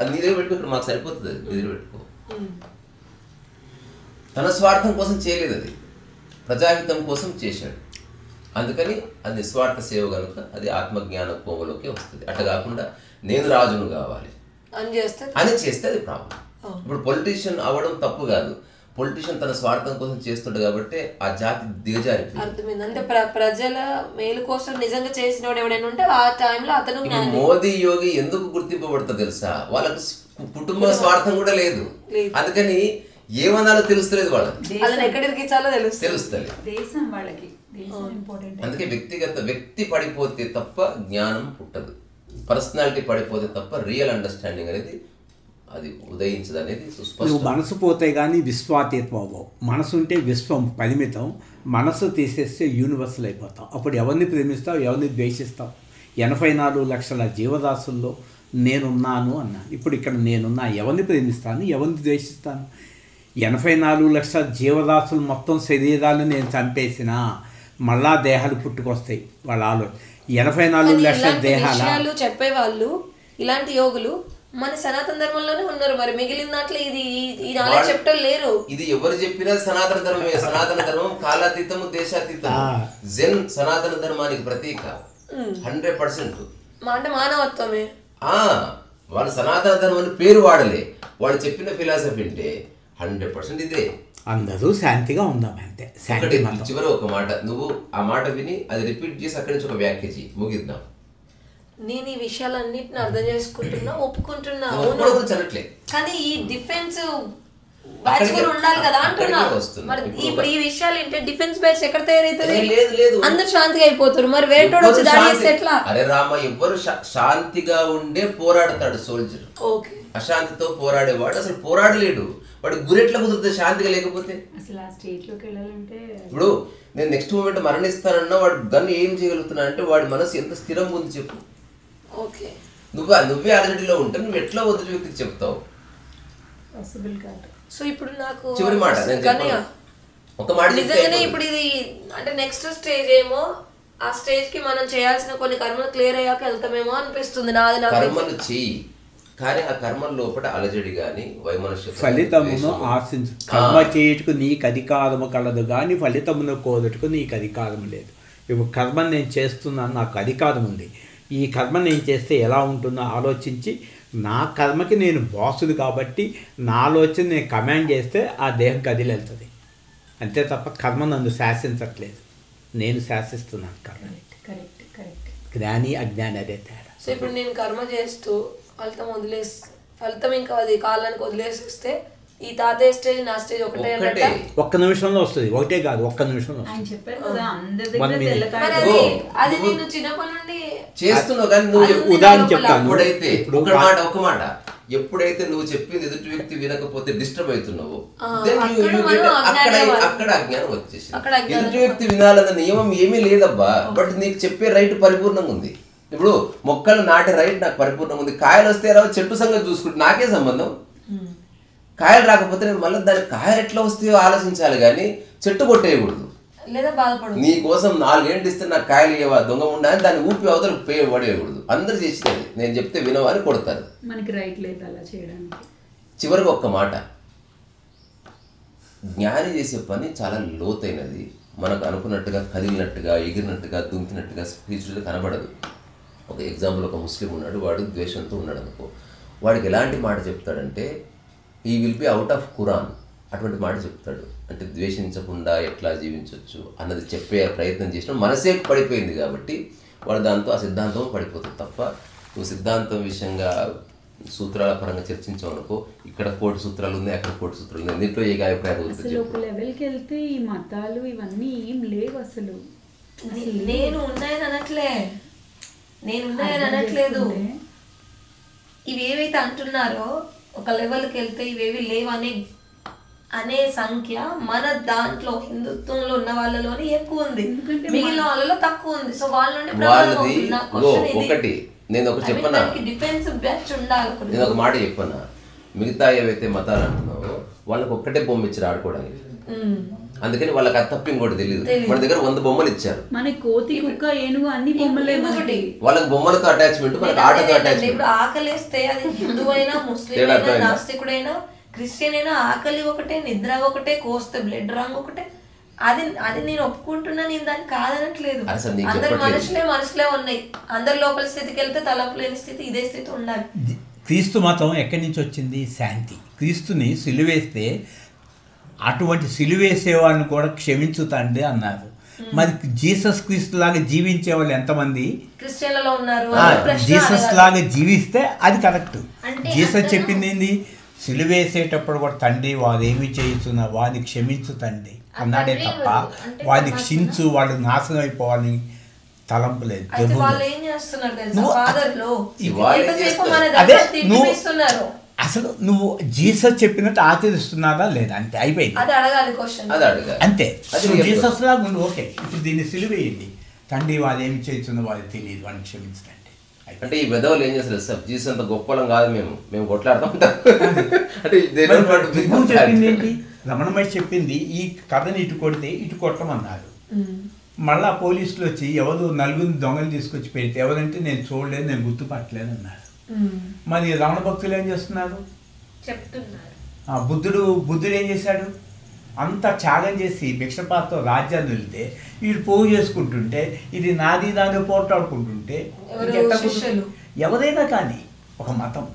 అది నీ దగ్గర పెట్టుకో, ఇక్కడ మాకు సరిపోతుంది. అది నీ దగ్గర పెట్టుకో. తన స్వార్థం కోసం చేయలేదు, అది ప్రజాహితం కోసం చేశాడు. అందుకని అది నిస్వార్థ సేవ కనుక అది ఆత్మజ్ఞాన కోవలోకి వస్తుంది. అట్లా కాకుండా నేను రాజును కావాలి అని చేస్తే అది ప్రాబ్లం. ఇప్పుడు పొలిటీషియన్ అవ్వడం తప్పు కాదు, పొలిటీషియన్ తన స్వార్థం కోసం చేస్తుంటాడు కాబట్టి ఆ జాతి దిగజారిపోయింది. అర్థమైంది. అంటే ప్రజల మేలు కోసం నిజంగా చేసిన ఎవడైనా ఉంటే ఆ టైంలో అతను. మోదీ యోగి ఎందుకు గుర్తింపబడతా తెలుసా? వాళ్ళకు కుటుంబ స్వార్థం కూడా లేదు. అందుకని ఏమన్నాలో తెలుస్తలేదు వాళ్ళకి, తెలుస్తుంది. అందుకే వ్యక్తి పడిపోతే తప్ప జ్ఞానం పుట్టదు, పర్సనాలిటీ పడిపోతే తప్ప రియల్ అండర్స్టాండింగ్ అనేది అది ఉదయించదు అనేది సుస్పష్టం. మనసు పోతే కానీ విశ్వాతీతం అవ్వవు. మనసు ఉంటే విశ్వం పరిమితం, మనసు తీసేస్తే యూనివర్సల్ అయిపోతాం. అప్పుడు ఎవరిని ప్రేమిస్తావు, ఎవరిని ద్వేషిస్తావు? 84 లక్షల జీవరాశుల్లో నేనున్నాను అన్నాను. ఇప్పుడు ఇక్కడ నేనున్నా, ఎవరిని ప్రేమిస్తాను, ఎవరిని ద్వేషిస్తాను? 84 లక్షల జీవరాశులు మొత్తం శరీరాలు నేను చంపేసిన మళ్ళా దేహాలు పుట్టుకొస్తాయి. వాళ్ళ ఆలోచన 84 లక్షల దేహాలు చెప్పేవాళ్ళు ఇలాంటి యోగులు మన సనాతన ధర్మంలోనే ఉన్నారు. మరి మిగిలిన దాంట్లో ఇది ఈ నాలెడ్జ్ చెప్పడం లేరు. ఇది ఎవరు చెప్పినా సనాతన ధర్మమే. సనాతన ధర్మం కాలాతీతము, దేశాతీతం. జెన్ సనాతన ధర్మానికి ప్రతీక 100%. అంటే మానవత్వమే. వాళ్ళు సనాతన ధర్మం అని పేరు వాడలే, వాళ్ళు చెప్పిన ఫిలాసఫీ అంటే 100% ఇదే. అందరూ శాంతిగా ఉందాం అంతే. చివరి ఒక మాట, నువ్వు ఆ మాట విని అది రిపీట్ చేసి అక్కడి నుంచి ఒక వ్యాఖ్య చేయి, ముగిద్దాం. నేను ఈ విషయాలన్నిటిని అర్థం చేసుకుంటున్నా, ఒప్పుకుంటున్నా. కానీ ఈ డిఫెన్స్ బ్యాచ్ కూడా ఉండాలి కదా అంటున్నా. మరి ఇప్పుడు ఈ విషయాలు ఏంటంటే డిఫెన్స్ బ్యాచ్ ఎక్కడ తయారైతుంది? అందరు శాంతిగా అయిపోతారు, మరి వేటోడు వచ్చి దాడి చేస్తే ఎట్లా? అరే రామ, ఎవ్వరు శాంతిగా ఉండే పోరాడతాడు సోల్జర్. ఓకే, అశాంతితో పోరాడేవాడు అసలు పోరాడలేడు. వాడు గురెట్లా కుదురుతుంది శాంతిగా లేకపోతే? ఇప్పుడు నేను నెక్స్ట్ మూమెంట్ మరణిస్తానన్నా వాడు దాన్ని ఏం చేయగలుగుతున్నా అంటే వాడి మనసు ఎంత స్థిరంగా ఉంది చెప్పు. నువ్వే ఆల్రెడీలో ఉంటే నువ్వు ఎట్లా వద్దు వ్యక్తికి చెప్తావు? సో ఇప్పుడు నాకు చివరి మాట ఒక మాట నిజంగానే ఇప్పుడు ఇది అంటే నెక్స్ట్ స్టేజ్ ఏమో, ఆ స్టేజ్ కి మనం చేయాల్సిన కొన్ని కర్మలు క్లియర్ అయ్యాక వెళ్తామేమో అనిపిస్తుంది నాది. కర్మలు చెయ్యి, కానీ ఆ కర్మల లోపల అలజడి గాని వైమనస్య ఫలితమును ఆశించు. కర్మ చేయుటకు నీకు అధికారము కలదు కానీ ఫలితమును కోరుటకు నీకు అధికారం లేదు. ఇప్పుడు కర్మని నేను చేస్తున్నాను, నాకు అధికారం ఉంది, ఈ కర్మ నేను చేస్తే ఎలా ఉంటుందో ఆలోచించి నా కర్మకి నేను బాసుడు కాబట్టి నా ఆలోచన నేను కమాండ్ చేస్తే ఆ దేహం కదిలి వెళ్తుంది. అంతే తప్ప కర్మ నన్ను శాసించట్లేదు, నేను శాసిస్తున్నాను కర్మని. Correct correct. జ్ఞాని అజ్ఞాని అదే తేడా. సో ఇప్పుడు నేను కర్మ చేస్తూ ఫలితం ఇంకా అది కాలానికి వదిలేసిస్తే ఈ తాతయ్య స్టేజ్ నా స్టేజ్ ఒకటే అన్నట్ట? ఒక్క నిమిషంలో వస్తుంది, ఒకటే కాదు, ఒక్క నిమిషంలో ఆయన వస్తుంది. చెప్పారు కదా అందరి 1 దగ్గర minute. తెల్లకాయ. అది నేను చిన్నప్పటి నుండి చేస్తున్నావు కానీ నువ్వు ఉదాహరణ చెప్తాను. ఎప్పుడైతే ఇప్పుడు ఒక మాట ఎప్పుడైతే నువ్వు చెప్పింది ఎదుటి వ్యక్తి వినకపోతే డిస్టర్బ్ అవుతున్నావు, అక్కడ అజ్ఞానం వచ్చేసి. ఎదుటి వ్యక్తి వినాలన్న నియమం ఏమీ లేదబ్బా, బట్ నీకు చెప్పే రైట్ పరిపూర్ణంగా ఉంది. ఇప్పుడు మొక్కలు నాటే రైట్ నాకు పరిపూర్ణంగా ఉంది. కాయలు వస్తే రావు, చెట్టు సంగతి చూసుకుంటే నాకే సంబంధం. కాయలు రాకపోతే నేను మళ్ళీ దానికి కాయలు ఎట్లా వస్తాయో ఆలోచించాలి కానీ చెట్టు కొట్టేయకూడదు. లేదా బాధపడు, నీ కోసం 4 గంటలు ఇస్తే నాకు కాయలు ఇవ్వవా దొంగ ఉండా అని దాన్ని ఊపి అవతల పడేయకూడదు. అందరు చేసేది నేను చెప్తే వినవా అని కొడతారు. మనకి రైట్ లేదు అలా చేయడానికి. చివరికి ఒక్క మాట, జ్ఞాని చేసే పని చాలా లోతైనది. మనకు అనుకున్నట్టుగా కదిలినట్టుగా ఎగిరినట్టుగా దుంకినట్టుగా స్పీచ్లో కనబడదు. ఒక ఎగ్జాంపుల్, ఒక ముస్లిం ఉన్నాడు, వాడు ద్వేషంతో ఉన్నాడు అనుకో, వాడికి ఎలాంటి మాట చెప్తాడంటే ఈ will be out of Quran అటువంటి మాట చెప్తాడు. అంటే ద్వేషించకుండా ఎట్లా జీవించవచ్చు అన్నది చెప్పే ప్రయత్నం చేసిన మనసే పడిపోయింది కాబట్టి వాడు దాంతో ఆ సిద్ధాంతం పడిపోతుంది తప్ప నువ్వు సిద్ధాంతం విషయంగా సూత్రాల పరంగా చర్చించావు అనుకో, ఇక్కడ 1 సూత్రాలు ఉన్నాయి, అక్కడ 1 సూత్రాలు ఉన్నాయి, దీంట్లో ఏ అభిప్రాయం అసలు ఒక లెవెల్కి వెళ్తే ఈ మతాలు ఇవన్నీ ఏం లేవు అసలు. నేను ఉన్నాయని అనట్లేదు. ఇవి ఏవైతే అంటున్నారో ఒక లెవెల్కి వెళ్తే ఇవేవి లేవు అనే సంఖ్య మన దాంట్లో హిందుత్వంలో ఉన్న వాళ్ళలోనే ఎక్కువ ఉంది, మిగిలిన వాళ్ళలో తక్కువ ఉంది. సో వాళ్ళ నుండి ఒకటి నేను ఒక చెప్పనా, డిఫెన్స్ బ్యాచ్ ఉండాలి. నేను ఒక మాట చెప్పనా, మిగతా ఏవైతే మతాలు అంటున్నావో వాళ్ళకి ఒక్కటే బొమ్మ ఇచ్చారు ఆడుకోవడానికి, అందుకని వాళ్ళకి అది తప్ప ఇంకోటి తెలియదు. మన దగ్గర 100 బొమ్మలు ఇచ్చారు, మన కోతి కుక్క ఏనుగు అన్ని బొమ్మలే. వాళ్ళకి బొమ్మలతో అటాచ్మెంట్, మనకి ఆటతో అటాచ్మెంట్. ఇప్పుడు ఆకలిస్తే అది హిందూ అయినా ముస్లిం అయినా నాస్తికుడైనా క్రిస్టియన్ అయినా ఆకలి ఒకటే, నిద్ర ఒకటే, కోస్తే బ్లడ్ రాంగ్ ఒకటే. అది నేను ఒప్పుకుంటున్నా, నేను దాన్ని కాదనట్లేదు. అందరు మనుషులే ఉన్నాయి, అందరి లోపల స్థితికి వెళ్తే తలపు లేని స్థితి, ఇదే స్థితి ఉండాలి. క్రీస్తు మతం ఎక్కడి నుంచి వచ్చింది? శాంతి. క్రీస్తుని సిలువేస్తే అటువంటి సిలువేసేవాడిని కూడా క్షమించుతండి అన్నారు. మరి జీసస్ క్రీస్తు లాగా జీవించే వాళ్ళు ఎంతమంది క్రిస్టియన్లలో ఉన్నారు? జీసస్ లాగా జీవిస్తే అది కరెక్ట్. జీసస్ చెప్పింది ఏంది? సిలువేసేటప్పుడు కూడా తండ్రి వారు ఏమి చేస్తున్నా వాడిని క్షమించు తండ్రి అన్నాడే తప్ప వాడిని క్షించు, వాళ్ళు నాశనం అయిపోవాలని తలంపు లేదు. అసలు నువ్వు జీసస్ చెప్పినట్టు ఆచరిస్తున్నారా లేదా అంటే అయిపోయింది, అంతే. జీసస్ లాగా ఉండు, ఓకే. ఇప్పుడు దీన్ని సిలువేయండి, తండ్రి వాడు ఏమి చేస్తున్నా వాడు తెలియదు, వాడిని క్షమించండి. అంటే ఈ విధవలు ఏం చేస్తారు సార్, జీసస్ అంత గొప్పలం కాదు, మేము కొట్లాడతాం అంటే చెప్పింది ఏంటి? రమణమయ్య చెప్పింది ఈ కథని ఇటు కొడితే ఇటు కొట్టమన్నారు. మళ్ళా పోలీసులు వచ్చి ఎవరు 4 దొంగలు తీసుకొచ్చి పెడితే ఎవరంటే నేను చూడలేదు, నేను గుర్తుపట్టలేదు అన్నారు. మరి రమణ భక్తులు ఏం చేస్తున్నారు? బుద్ధుడు ఏం చేశాడు? అంత త్యాగం చేసి భిక్షపాతతో రాజ్యాన్ని వెళ్తే వీడు పోగు చేసుకుంటుంటే, ఇది నాది దాన్ని పోట్లాడుకుంటుంటే ఎవరైనా కానీ ఒక మతం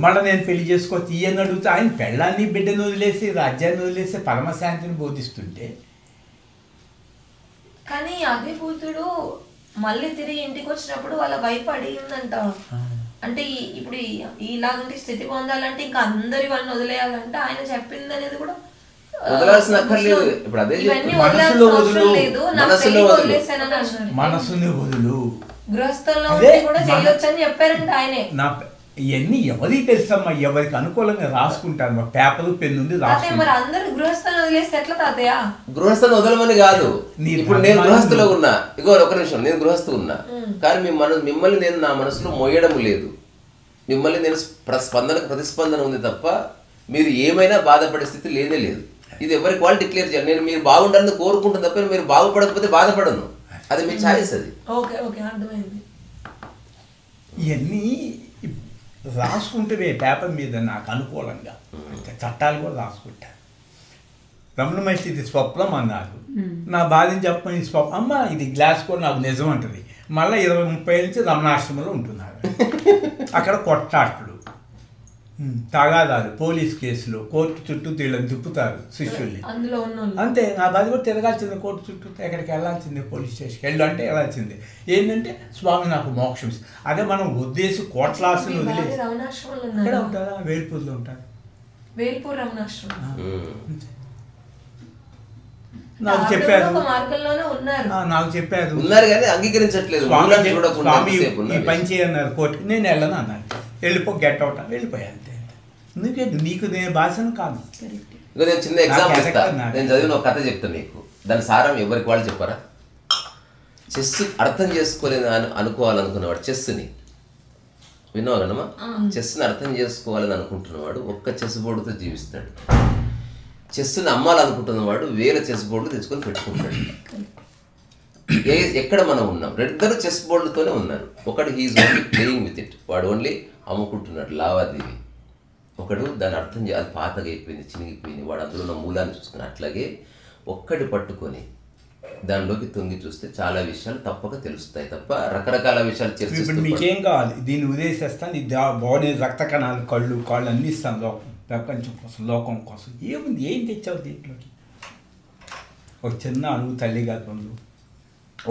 మళ్ళీ నేను పెళ్లి చేసుకోవచ్చు ఈయన అడుగుతా, ఆయన పెళ్ళాన్ని బిడ్డను వదిలేసి రాజ్యాన్ని వదిలేసి పరమశాంతిని బోధిస్తుంటే. కానీ అదే బుద్ధుడు మళ్ళీ తిరిగి ఇంటికి వచ్చినప్పుడు వాళ్ళ వైఫ్ అడిగిందంట, అంటే ఇప్పుడు ఇలాంటి స్థితి పొందాలంటే ఇంకా అందరి వాళ్ళని వదిలేయాలంటే ఆయన చెప్పింది అనేది కూడా మనసుని వదులు, గృహస్థంలో కూడా చేయొచ్చు అని చెప్పారంట ఆయనే. ఇవన్నీ ఎవరికి తెలుసమ్మా, ఎవరికి అనుకూలంగా రాసుకుంటారు, పేపర్ పెన్ను ఉంది మరి అందరూ గృహస్థాన్ని వదిలేస్తే ఎట్లా తాతయ్య? గృహస్థాన్ని వదలమని కాదు, ఇప్పుడు నేను గృహస్థులో ఉన్నా, ఇగో ఒక నిమిషం, నేను గృహస్థు ఉన్నా కానీ మిమ్మల్ని నేను నా మనసులో మోయడం లేదు, మిమ్మల్ని నేను ప్రతిస్పందన ఉంది తప్ప మీరు ఏమైనా బాధపడే స్థితి లేనే లేదు. ఇది ఎవరికి వాళ్ళు డిక్లేర్ చేయాలి. నేను మీరు బాగుండాలని కోరుకుంటాను తప్ప మీరు బాగుపడకపోతే బాధపడను, అది మీ ఛాయిస్. అది ఇవన్నీ రాసుకుంటే పేపర్ మీద నాకు అనుకూలంగా చట్టాలు కూడా రాసుకుంటారు. రమణ మహర్షి ఇది స్వప్నం అన్నారు. నా బాధని చెప్పని స్వప్నం అమ్మ ఇది గ్లాస్ కూడా నాకు నిజం అంటుంది. మళ్ళీ 20-30 ఏళ్ళ నుంచి రమణాశ్రమంలో ఉంటున్నారు. అక్కడ కొట్టాట్లు, తగాదాలు, పోలీస్ కేసులు, కోర్టు చుట్టూ వీళ్ళని తిప్పుతారు శిష్యుల్ని. అంతే, నా బాధ కూడా తిరగాల్సిందే కోర్టు చుట్టూ, ఎక్కడికి వెళ్ళాల్సిందే, పోలీస్ స్టేషన్కి వెళ్ళు అంటే వెళ్ళాల్సిందే. ఏంటంటే స్వామి నాకు మోక్షం. అదే మనం ఉద్దేశం కోట్లాసులు వదిలేసి ఇక్కడ ఉంటారా, వేల్పూర్లో ఉంటారు. నాకు చెప్పారు ఉన్నారు కానీ అంగీకరించట్లేదు. స్వామి ఈ పని చేయన్నారు కోర్టుకి, నేను వెళ్ళను అన్నాను. వెళ్ళిపో, గెట్ అవుట్, వెళ్ళిపోయా అంతే. ఎందుకంటే నీకు నేను భాషను కాదు. నేను చిన్న ఎగ్జాంపుల్ ఇస్తా. నేను చదివిన ఒక కథ చెప్తాను మీకు, దాని సారం ఎవరికి వాళ్ళు చెప్పారా. చెస్ అర్థం చేసుకోలేదు అనుకోవాలనుకున్నవాడు చెస్ని విన్నావా, చెస్ని అర్థం చేసుకోవాలని అనుకుంటున్నవాడు ఒక్క చెస్ బోర్డుతో జీవిస్తాడు. చెస్ని అమ్మాలనుకుంటున్నవాడు వేల చెస్ బోర్డులు తెచ్చుకొని పెట్టుకుంటాడు. ఎక్కడ మనం ఉన్నాం, ఇద్దరు చెస్ బోర్డులతోనే ఉన్నారు. ఒకడు he is only playing with it, వాడు ఓన్లీ అమ్ముకుంటున్నాడు లావాదేవీ. ఒకడు దాన్ని అర్థం చేయాలి, పాతగా అయిపోయింది, చినిగిపోయింది, వాడు అందులో ఉన్న మూలాన్ని చూస్తున్నాడు. అట్లాగే ఒక్కటి పట్టుకొని దానిలోకి తొంగి చూస్తే చాలా విషయాలు తప్పక తెలుస్తాయి తప్ప రకరకాల విషయాలు ఇప్పుడు మీకేం కావాలి, దీన్ని ఉదేశిస్తాను, ఈ బాడీ రక్త కణాలు, కళ్ళు కాళ్ళు అన్నీ ఇస్తాను లోకం, ప్రపంచం కోసం, లోకం కోసం. ఏముంది, ఏం తెచ్చావు దీంట్లోకి? ఒక చిన్న అణువు తల్లి గర్భంలో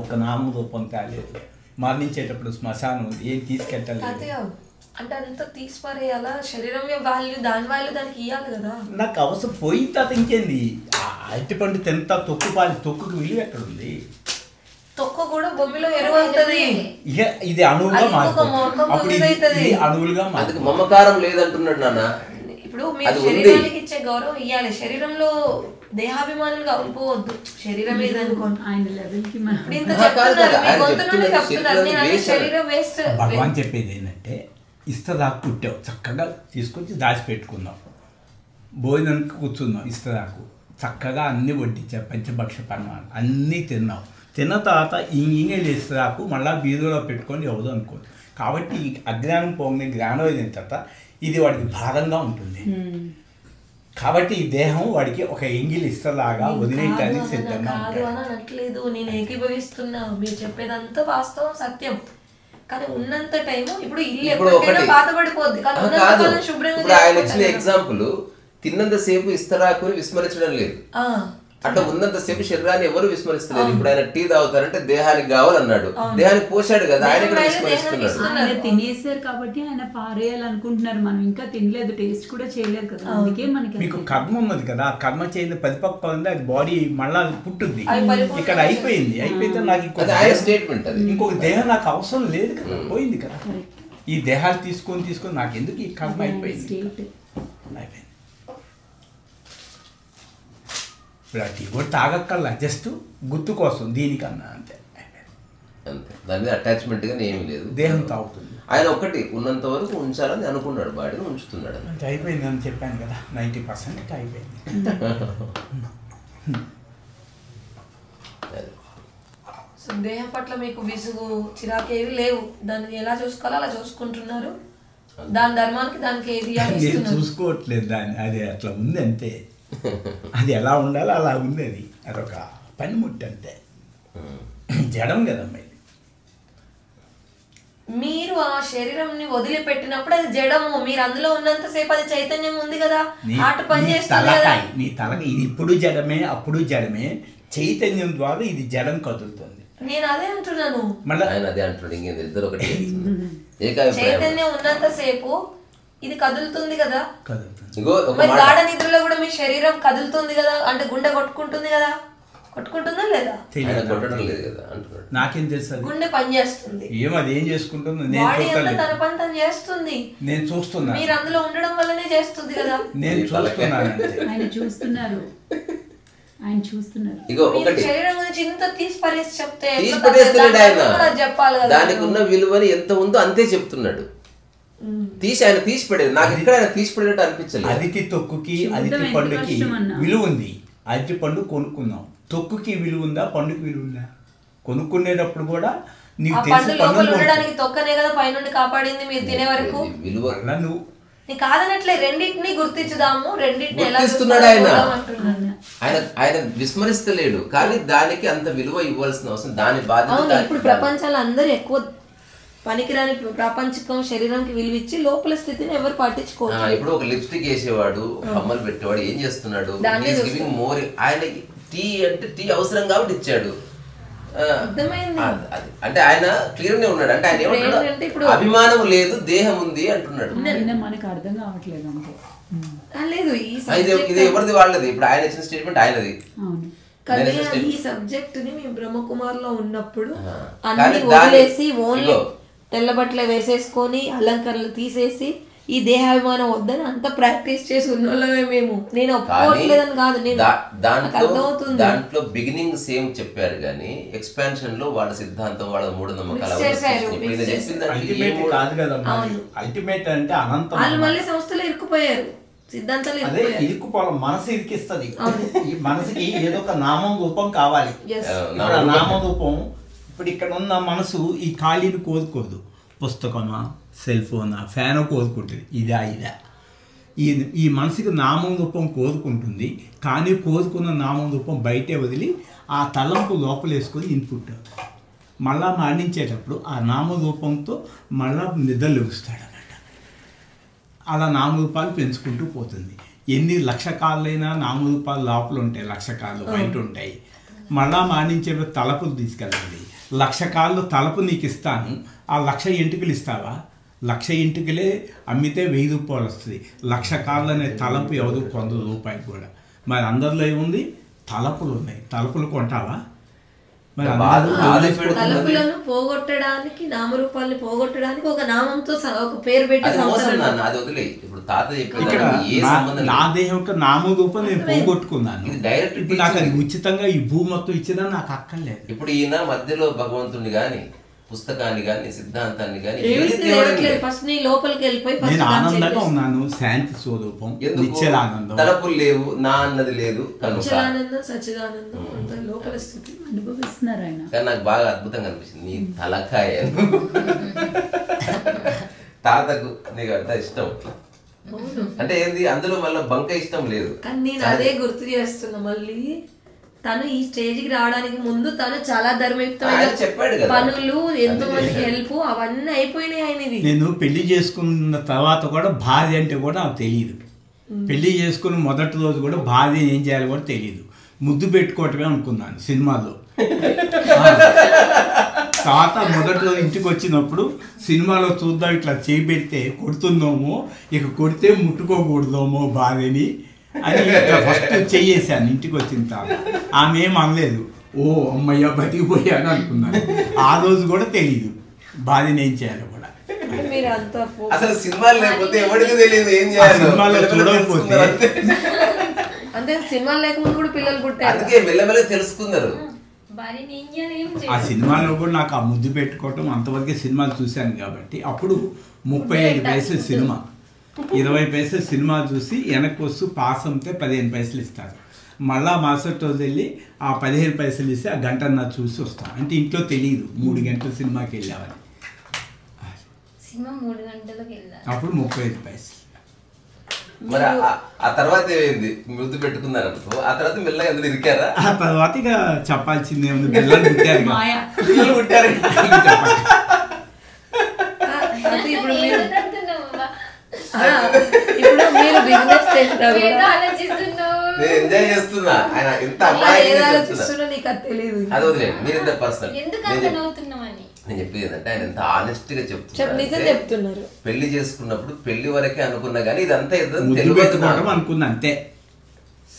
ఒక్క నామరూపం తేలేదు. మరణించేటప్పుడు శ్మశానం ఉంది, ఏం తీసుకెళ్ళలేదు. అంటే అంతా తీసిపారేయాలా? శరీరం వాల్యూ, దాని వాల్యూ దానికి ఇవ్వాలి కదా. నాకు అవసరం పోయిన తర్వాత ఇంకేంది, అరటిపండు తింటా, తొక్కుకి విలువ ఎక్కడ ఉంది? తొక్కు కూడా భూమిలో ఎరువుతుంది. ఇక ఇది అణువుగా మారుతుంది, అణువులుగా మారుతుంది. మమకారం లేదంటున్నాడు నాన్న. ఇప్పుడు మీరు శరీరానికి ఇచ్చే గౌరవం ఇవ్వాలి. శరీరంలో దేహాభిమానులుగా ఉండిపోవద్దు. శరీరం లేదనుకోండి, ఆయన లెవెల్కి భగవాన్ చెప్పేది ఏంటంటే, ఇస్తరాకు పుట్టావు, చక్కగా తీసుకొచ్చి దాచిపెట్టుకున్నావు, భోజనానికి కూర్చున్నావు, ఇస్తరాకు చక్కగా అన్నీ వడ్డించావు, పంచభక్ష పరమాలు అన్నీ తిన్నావు. తిన్న తర్వాత ఇంగిలి ఇస్తరాకు మళ్ళీ బీరులో పెట్టుకొని ఎవరు అనుకోదు. కాబట్టి ఈ అజ్ఞానం పోగానే జ్ఞానం అయిన తర్వాత ఇది వాడికి భారంగా ఉంటుంది. కాబట్టి ఈ దేహం వాడికి ఒక ఎంగిలి ఇస్తలాగా వదిలేయటానికి సిద్ధంగా అనట్లేదు. నేను ఏకీభవిస్తున్నా, మీరు చెప్పేదంతా వాస్తవం, సత్యం. కానీ ఉన్నంత టైం ఇప్పుడు ఇల్లు బాధపడిపోద్ది. ఆయన ఇచ్చిన ఎగ్జాంపుల్ తిన్నంతసేపు ఇస్తరాకుని విస్మరించడం లేదు, అట్లా ఉన్నంతసేపు శరీరాన్ని ఎవరు విస్మరిస్తున్నారు. ఇప్పుడు ఆయన టీ తాగుతారంటే దేహానికి కావాలన్నాడు, దేహానికి పోసాడు కదా, ఆయన కూడా విస్మరిస్తున్నాడు. తినేసారు కాబట్టి ఆయన పారేయాలనుకుంటున్నారు. మనం ఇంకా తినలేదు, టేస్ట్ కూడా చేయలేదు కదా, అందుకే మనకి మీకు కర్మ ఉన్నది కదా, కర్మ చేయని పరిపక్వం ఉంది, అది బాడీ మళ్ళా పుట్టుద్ది. ఇక్కడ అయిపోయింది, అయిపోతే నాకు స్టేట్మెంట్ అది, ఇంకొక దేహం నాకు అవసరం లేదు కదా, పోయింది కదా. ఈ దేహాలు తీసుకొని నాకు ఎందుకు ఈ కర్మ అయిపోయింది. ఇప్పుడు ఆ టీ కూడా తాగక్కర్లా, జస్ట్ గుర్తు కోసం దీనికన్నా, అంతే అంతే. దాని మీద అటాచ్మెంట్గా ఏమీ లేదు, దేహం తాగుతుంది. ఆయన ఒకటి ఉన్నంత వరకు ఉంచాలని అనుకున్నాడు, బాడీని ఉంచుతున్నాడు. అంటే అయిపోయింది అని చెప్పాను కదా, 90% అయిపోయింది. దేహం పట్ల మీకు విసుగు, చిరాకు ఏవి లేవు. దాన్ని ఎలా చూసుకోవాలో అలా చూసుకుంటున్నారు. దాని ధర్మానికి దానికి ఏది నేను చూసుకోవట్లేదు దాన్ని, అది అట్లా ఉంది అంతే. అది ఎలా ఉండాలో అలా ఉంది, అది అదొక పనిముట్టు అంతే, జడం కదమ్మా. ఇది మీరు ఆ శరీరంని వదిలిపెట్టినప్పుడు అది జడము, మీరు అందులో ఉన్నంతసేపు అది చైతన్యం ఉంది కదా, ఆట పని చేస్తుంది కదా. నీ తలకి ఇది ఇప్పుడు జడమే, అప్పుడు జడమే, చైతన్యం ద్వారా ఇది జడం కదులుతుంది. నేను అదే అంటున్నాను, ఆయన అదే అంటున్నాడు. ఇంకేంది, ఇద్దరు ఒకటి. చైతన్యం ఉన్నంతసేపు ఇది కదులుతుంది కదా. మరి గాఢ నిద్రలో కూడా మీ శరీరం కదులుతుంది కదా, అంటే గుండె కొట్టుకుంటుంది కదా, కొట్టుకుంటుందా లేదా? కొట్టడం లేదు కదా అంటున్నాడు. నాకేం తెలుసు, గుండె పని చేస్తుంది. ఏమది ఏం చేసుకుంటుందో తన పని తను చేస్తుంది, నేను చూస్తున్నా. మీరు అందులో ఉండడం వల్లనే చేస్తుంది కదా, నేను చూస్తున్నాను. ఆయన చూస్తున్నారు, ఆయన చూస్తున్నారు. శరీరం గురించి ఇంత తీసి పడేసి చెప్తే చెప్పాలి కదా, దానికి ఉన్న విలువని ఎంత ఉందో అంతే చెప్తున్నాడు. ఆయన తీసి పడేది నాకు ఎక్కడ ఆయన తీసి పడేటట్టు అనిపించలేదు. అదికి తొక్కుకి అరటి పండుకి విలువ ఉంది. అరటి పండు కొనుక్కున్నాం, తొక్కుకి విలువ ఉందా, పండుకి విలువ ఉందా? కొనుక్కునేటప్పుడు కూడా నీకు తెలుసు తొక్కనే కదా పైనుండి కాపాడింది మీరు తినే వరకు. విలువ నువ్వు కాదనట్లే, రెండింటిని గుర్తించుదాము, రెండింటిని ఎలా గుర్తిస్తున్నాడు ఆయన. ఆయన విస్మరిస్తలేడు, కానీ దానికి అంత విలువ ఇవ్వాల్సిన అవసరం, దాని అవును. బాధ్యత. ఇప్పుడు ప్రపంచంలో అందరూ ఎక్కువ పనికిరాని ప్రాపంచికం శరీరానికి విలువిచ్చి లోపల స్థితిని ఎవరు పట్టించుకోవాలి. ఇప్పుడు ఒక లిప్స్టిక్ వేసేవాడు, కమ్మలు పెట్టేవాడు ఏం చేస్తున్నాడు, గివింగ్ మోర్. ఆయన టీ అంటే టీ అవసరం కాబట్టి ఇచ్చాడు. అంటే ఆయన క్లియర్ గా ఉన్నాడు. అంటే ఆయన ఏమంటాడు, అభిమానం లేదు దేహం ఉంది అంటున్నాడు. మనకు అర్థం కావట్లేదు అంతే. లేదు ఇది ఎవరిది వాళ్ళది. ఇప్పుడు ఆయన ఇచ్చిన స్టేట్మెంట్ ఆయనది. కానీ ఈ సబ్జెక్ట్ ని మేము బ్రహ్మకుమార్ లో ఉన్నప్పుడు అన్ని వదిలేసి ఓన్లీ తెల్ల బట్టలు వేసేసుకొని అలంకరణలు తీసేసి ఈ దేహాభిమానం వద్దని అంత ప్రాక్టీస్ చేసి ఉన్నోళ్ళమే మేము. నేను ఒప్పుకోవట్లేదని కాదు, నేను అర్థమవుతుంది. దాంట్లో బిగినింగ్ సేమ్ చెప్పారు కానీ ఎక్స్పాన్షన్ లో వాళ్ళ సిద్ధాంతం, వాళ్ళ మూఢనమ్మకాలు అల్టిమేట్ అంటే అనంతం. వాళ్ళు మళ్ళీ సంస్థలో ఇరుక్కుపోయారు, సిద్ధాంతాలు ఇరుక్కుపోవాలి. మనసు ఇరికిస్తుంది. ఈ మనసుకి ఏదో ఒక నామం రూపం కావాలి. నామం రూపం ఇప్పుడు ఇక్కడ ఉన్న మనసు ఈ ఖాళీని కోరుకోదు. పుస్తకమా, సెల్ ఫోనా, ఫ్యాన్ కోరుకుంటుంది. ఇదా ఈ మనసుకి నామం రూపం కోరుకుంటుంది. కానీ కోరుకున్న నామం రూపం బయటే వదిలి ఆ తలంపు లోపలేసుకొని ఇన్పుట్ మళ్ళా మరణించేటప్పుడు ఆ నామరూపంతో మళ్ళా నిద్రలేస్తాడు అన్నమాట. అలా నామరూపాలు పెంచుకుంటూ పోతుంది. ఎన్ని లక్ష కాళ్ళైనా నామరూపాలు లోపల ఉంటాయి, లక్ష కాళ్ళు బయట ఉంటాయి. మళ్ళా మరణించేటప్పుడు తలపులు తీసుకెళ్ళండి. 1,00,000 కాళ్ళు తలపు నీకు ఇస్తాను, ఆ 1,00,000 ఎంటుకలు ఇస్తావా? 1,00,000 ఎంటుకలే అమ్మితే 1,000 రూపాయలు వస్తుంది. 1,00,000 కాళ్ళు అనే తలపు ఎవరు 100 రూపాయలు కూడా. మరి అందరిలో ఏముంది? తలపులు ఉన్నాయి. తలుపులు కొంటావా? మరి తలుపులను పోగొట్టడానికి, నామరూపాలని పోగొట్టడానికి ఒక నామంతో ఒక పేరు పెట్టి నా దేహం యొక్క నామరూపం నేను పోగొట్టుకున్నాను. ఇప్పుడు నాకు అది ఉచితంగా ఈ భూమి మొత్తం ఇచ్చినా నాకు అక్కర్లేదు. ఇప్పుడు ఈయన మధ్యలో భగవంతుని గాని, పుస్తకాన్ని గాని, సిద్ధాంతాన్ని గాని నేను ఆనందంగా ఉన్నాను. శాంతి స్వరూపం, నిశ్చల ఆనందం. తలపులు లేవు, నా అన్నది లేదు. కానీ నాకు బాగా అద్భుతంగా అనిపిస్తుంది నీ తలకాయ. తాతకు నీకు అంత ఇష్టం అంటే ఏంది, అందులో మళ్ళీ బంక ఇష్టం లేదు. కానీ నేను అదే గుర్తు చేస్తున్నా మళ్ళీ. తను ఈ స్టేజ్కి రావడానికి ముందు తను చాలా ధర్మయుక్తమైన పనులు, ఎంతో మందికి హెల్ప్, అవన్నీ అయిపోయినాయి ఆయనవి. నేను పెళ్లి చేసుకున్న తర్వాత కూడా భార్య అంటే కూడా నాకు తెలియదు. పెళ్లి చేసుకున్న మొదటి రోజు కూడా భార్య ఏం చేయాలో కూడా తెలియదు. ముద్దు పెట్టుకోవటమే అనుకున్నాను సినిమాలో. తర్వాత మొదటి రోజు ఇంటికి వచ్చినప్పుడు సినిమాలో చూద్దాం ఇట్లా చేయి పెడితే కొడుతుందేమో, ఇక కొడితే ముట్టుకోకూడదేమో భార్యని అని ఫస్ట్ చెయ్యేసాను. ఇంటికి వచ్చిన తర్వాత ఆమె ఏం అనలేదు. ఓ అమ్మయ్య బతికిపోయాను అనుకున్నాను. ఆ రోజు కూడా తెలియదు భార్యని ఏం చేయాలో కూడా. అసలు సినిమాలు లేకపోతే ఎవరికి తెలియదు ఏం చేయాలి. సినిమాలో చూడకపోతే అంటే సినిమాలు లేకముందు కూడా పిల్లలు పుట్టారు, అందుకే మెల్లమెల్ల తెలుసుకున్నారు. ఆ సినిమాలో కూడా నాకు ఆ ముద్దు పెట్టుకోవటం అంతవరకే సినిమాలు చూశాను కాబట్టి. అప్పుడు 35 పైసలు సినిమా, 20 పైసలు సినిమా చూసి వెనక్కి వస్తూ పాస్ అమ్మితే 15 పైసలు ఇస్తారు. మళ్ళా మరుసటి రోజు వెళ్ళి ఆ 15 పైసలు ఇస్తే ఆ గంటన్నర చూసి వస్తాం. అంటే ఇంట్లో తెలియదు 3 గంటల సినిమాకి వెళ్ళామని. అప్పుడు 35 పైసలు. మరి ఆ తర్వాత ఏమైంది? ముద్దు పెట్టుకున్నారు అనుకో, ఆ తర్వాత మెల్లగా ఎందుకు ఇరికారా? ఆ తర్వాత ఇక చెప్పాల్సిందే ఉంది. పిల్లలు పుట్టారు, పుట్టారు. ఇప్పుడు మీరు బిజినెస్ చేస్తున్నారు, ఎంజాయ్ చేస్తున్నా. ఆయన ఎంత నీకు అది తెలియదు. అది వదిలేదు, మీరు ఎంత పర్సనల్. నేను చెప్పేది ఏంటంటే ఆయన ఎంత ఆనెస్ట్ గా చెప్తున్నారు. పెళ్లి చేసుకున్నప్పుడు పెళ్లి వరకే అనుకున్నా కానీ ఇదంతా అనుకున్నా అంతే.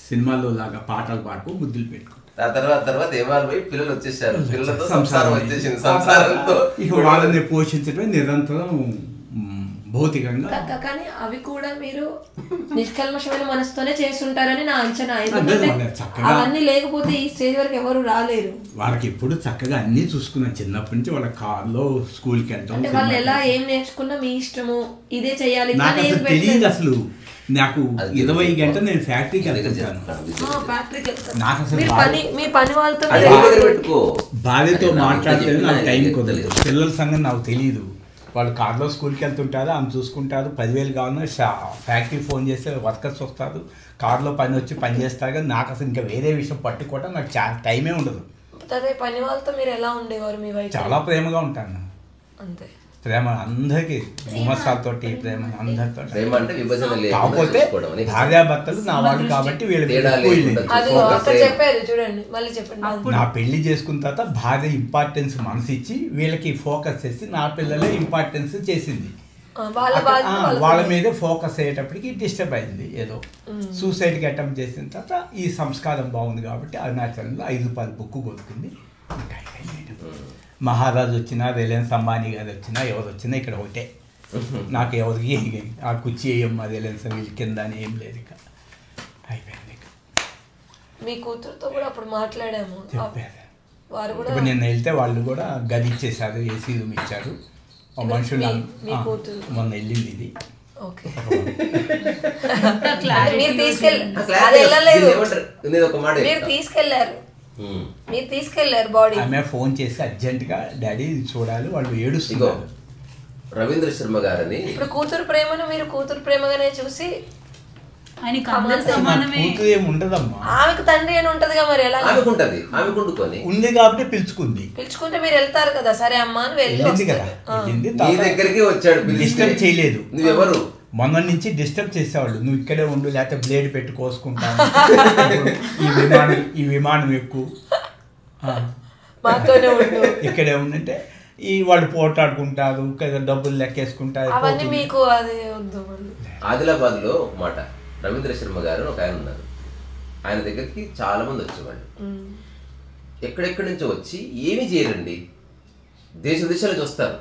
సినిమాలో లాగా పాటలు పాడుకో, ముద్దులు పెట్టుకో. ఆ తర్వాత ఏమారు పిల్లలు వచ్చేసారు. పిల్లలతో సంసారం వచ్చేసింది. సంసారంతో ఇక వాళ్ళని పోషించడమే నిరంతరం భౌతికంగా. కానీ అవి కూడా మీరు నిష్కల్మషమైన మనసుతోనే చేస్తుంటారని నా అంచనా. అవన్నీ లేకపోతే ఈ స్టేజ్ వరకు ఎవరు రాలేరు. వాళ్ళకి ఎప్పుడు చక్కగా అన్ని చూసుకున్నాను చిన్నప్పటి నుంచి. వాళ్ళ కార్లో స్కూల్కి వెళ్తాం. అంటే వాళ్ళు ఎలా ఏం నేర్చుకున్నా మీ ఇష్టము, ఇదే చెయ్యాలి. నాకు అసలు తెలియదు. అసలు నాకు 20 గంటలు నేను ఫ్యాక్టరీకి వెళ్తాను. నాకు అసలు మీ పని వాళ్ళతో భార్యతో మాట్లాడితే నాకు టైం కుదరదు. పిల్లల సంగతి నాకు తెలియదు. వాళ్ళు కార్లో స్కూల్కి వెళ్తుంటారు, ఆమె చూసుకుంటారు. 10,000 కావాలన్నా ఫ్యాక్టరీ ఫోన్ చేస్తే వర్కర్స్ వస్తారు, కార్లో పని వచ్చి పని చేస్తారు. కానీ నాకు అసలు ఇంకా వేరే విషయం పట్టుకోవడం నాకు చాలా టైమే ఉండదు. అదే పని వాళ్ళతో మీరు ఎలా ఉండేవారు మీ వైఫ్? చాలా ప్రేమగా ఉంటాను. అంతే, ప్రేమ అందరికీ, గుమస్తాలతోటి ప్రేమ అందరితో. ప్రేమ అంటే విభజన లేకుండా కాకపోతే చూసుకోవడం అని. భార్యాభర్తలు నా వాళ్ళు కాబట్టి వీళ్ళ మీద తేడా ఎక్కువ లేకుండా వెళ్ళింది. అది అక్కడ చెప్పారు చూడండి, మళ్ళీ చెప్పండి. నా పెళ్లి చేసుకున్న తర్వాత భార్య ఇంపార్టెన్స్ మనసు ఇచ్చి వీళ్ళకి ఫోకస్ చేసి నా పిల్లలే ఇంపార్టెన్స్ చేసింది. వాళ్ళ మీదే ఫోకస్ అయ్యేటప్పటికి డిస్టర్బ్ అయింది. ఏదో సూసైడ్కి అటెంప్ట్ చేసిన తర్వాత ఈ సంస్కారం బాగుంది కాబట్టి అరుణాచలంలో 5 రూపాయల బుక్ కొనుక్కుంది. మహారాజు వచ్చినా, రిలయన్స్ అంబానీ గారు వచ్చినా, ఎవరు వచ్చినా ఇక్కడ ఒకటే. నాకు ఎవరికి ఆ కుర్చీ వేయమ్మా రిలయన్స్ వీళ్ళ కింద అని ఏం లేదు. ఇక అయిపోయింది. ఇక మీ కూతురుతో కూడా అప్పుడు మాట్లాడాము, చెప్పారు. వారు కూడా ఇప్పుడు నేను వెళ్తే వాళ్ళు కూడా గది ఇచ్చేసారు, ఏసీ రూమ్ ఇచ్చారు. మనుషులు మొన్న వెళ్ళింది ఇది. మీరు తీసుకెళ్ళారు, మీరు తీసుకెళ్ళారు బాడీ. ఆమె ఫోన్ చేసి అర్జెంటుగా డాడీ చూడాలి, వాళ్ళు ఏడుస్తున్నారు. రవీంద్ర శర్మ గారని. ఇప్పుడు కూతురు ప్రేమను మీరు కూతురు ప్రేమగానే చూసి కూతురు ఏమి ఉండదమ్మా, ఆమెకు తండ్రి అని ఉంటదిగా, మరి ఎలా ఉంది కాబట్టి పిలుచుకుంటే మీరు వెళ్తారు కదా, సరే అమ్మా అని వెళ్ళింది కదా. నీ దగ్గరికి వచ్చాడు, డిస్టర్బ్ చేయలేదు. నువ్వెవరు? మొన్న నుంచి డిస్టర్బ్ చేసేవాళ్ళు, నువ్వు ఇక్కడే ఉండు లేకపోతే బ్లేడ్ పెట్టి కోసుకుంటాను, ఈ విమానం ఎక్కువ మాతోనే ఉండు, ఇక్కడే ఉండంటే ఈ వాళ్ళు పోటాడుకుంటారు, డబ్బులు లెక్కేసుకుంటారు. అవన్నీ మీకు అది వద్దు. ఆదిలాబాద్ లో ఒక మాట, రవీంద్ర శర్మ గారు ఒక ఆయన ఉన్నారు. ఆయన దగ్గరికి చాలా మంది వచ్చేవాళ్ళు. ఎక్కడెక్కడి నుంచో వచ్చి ఏమి చేయరండి, దేశ దేశాల నుంచి వస్తారు.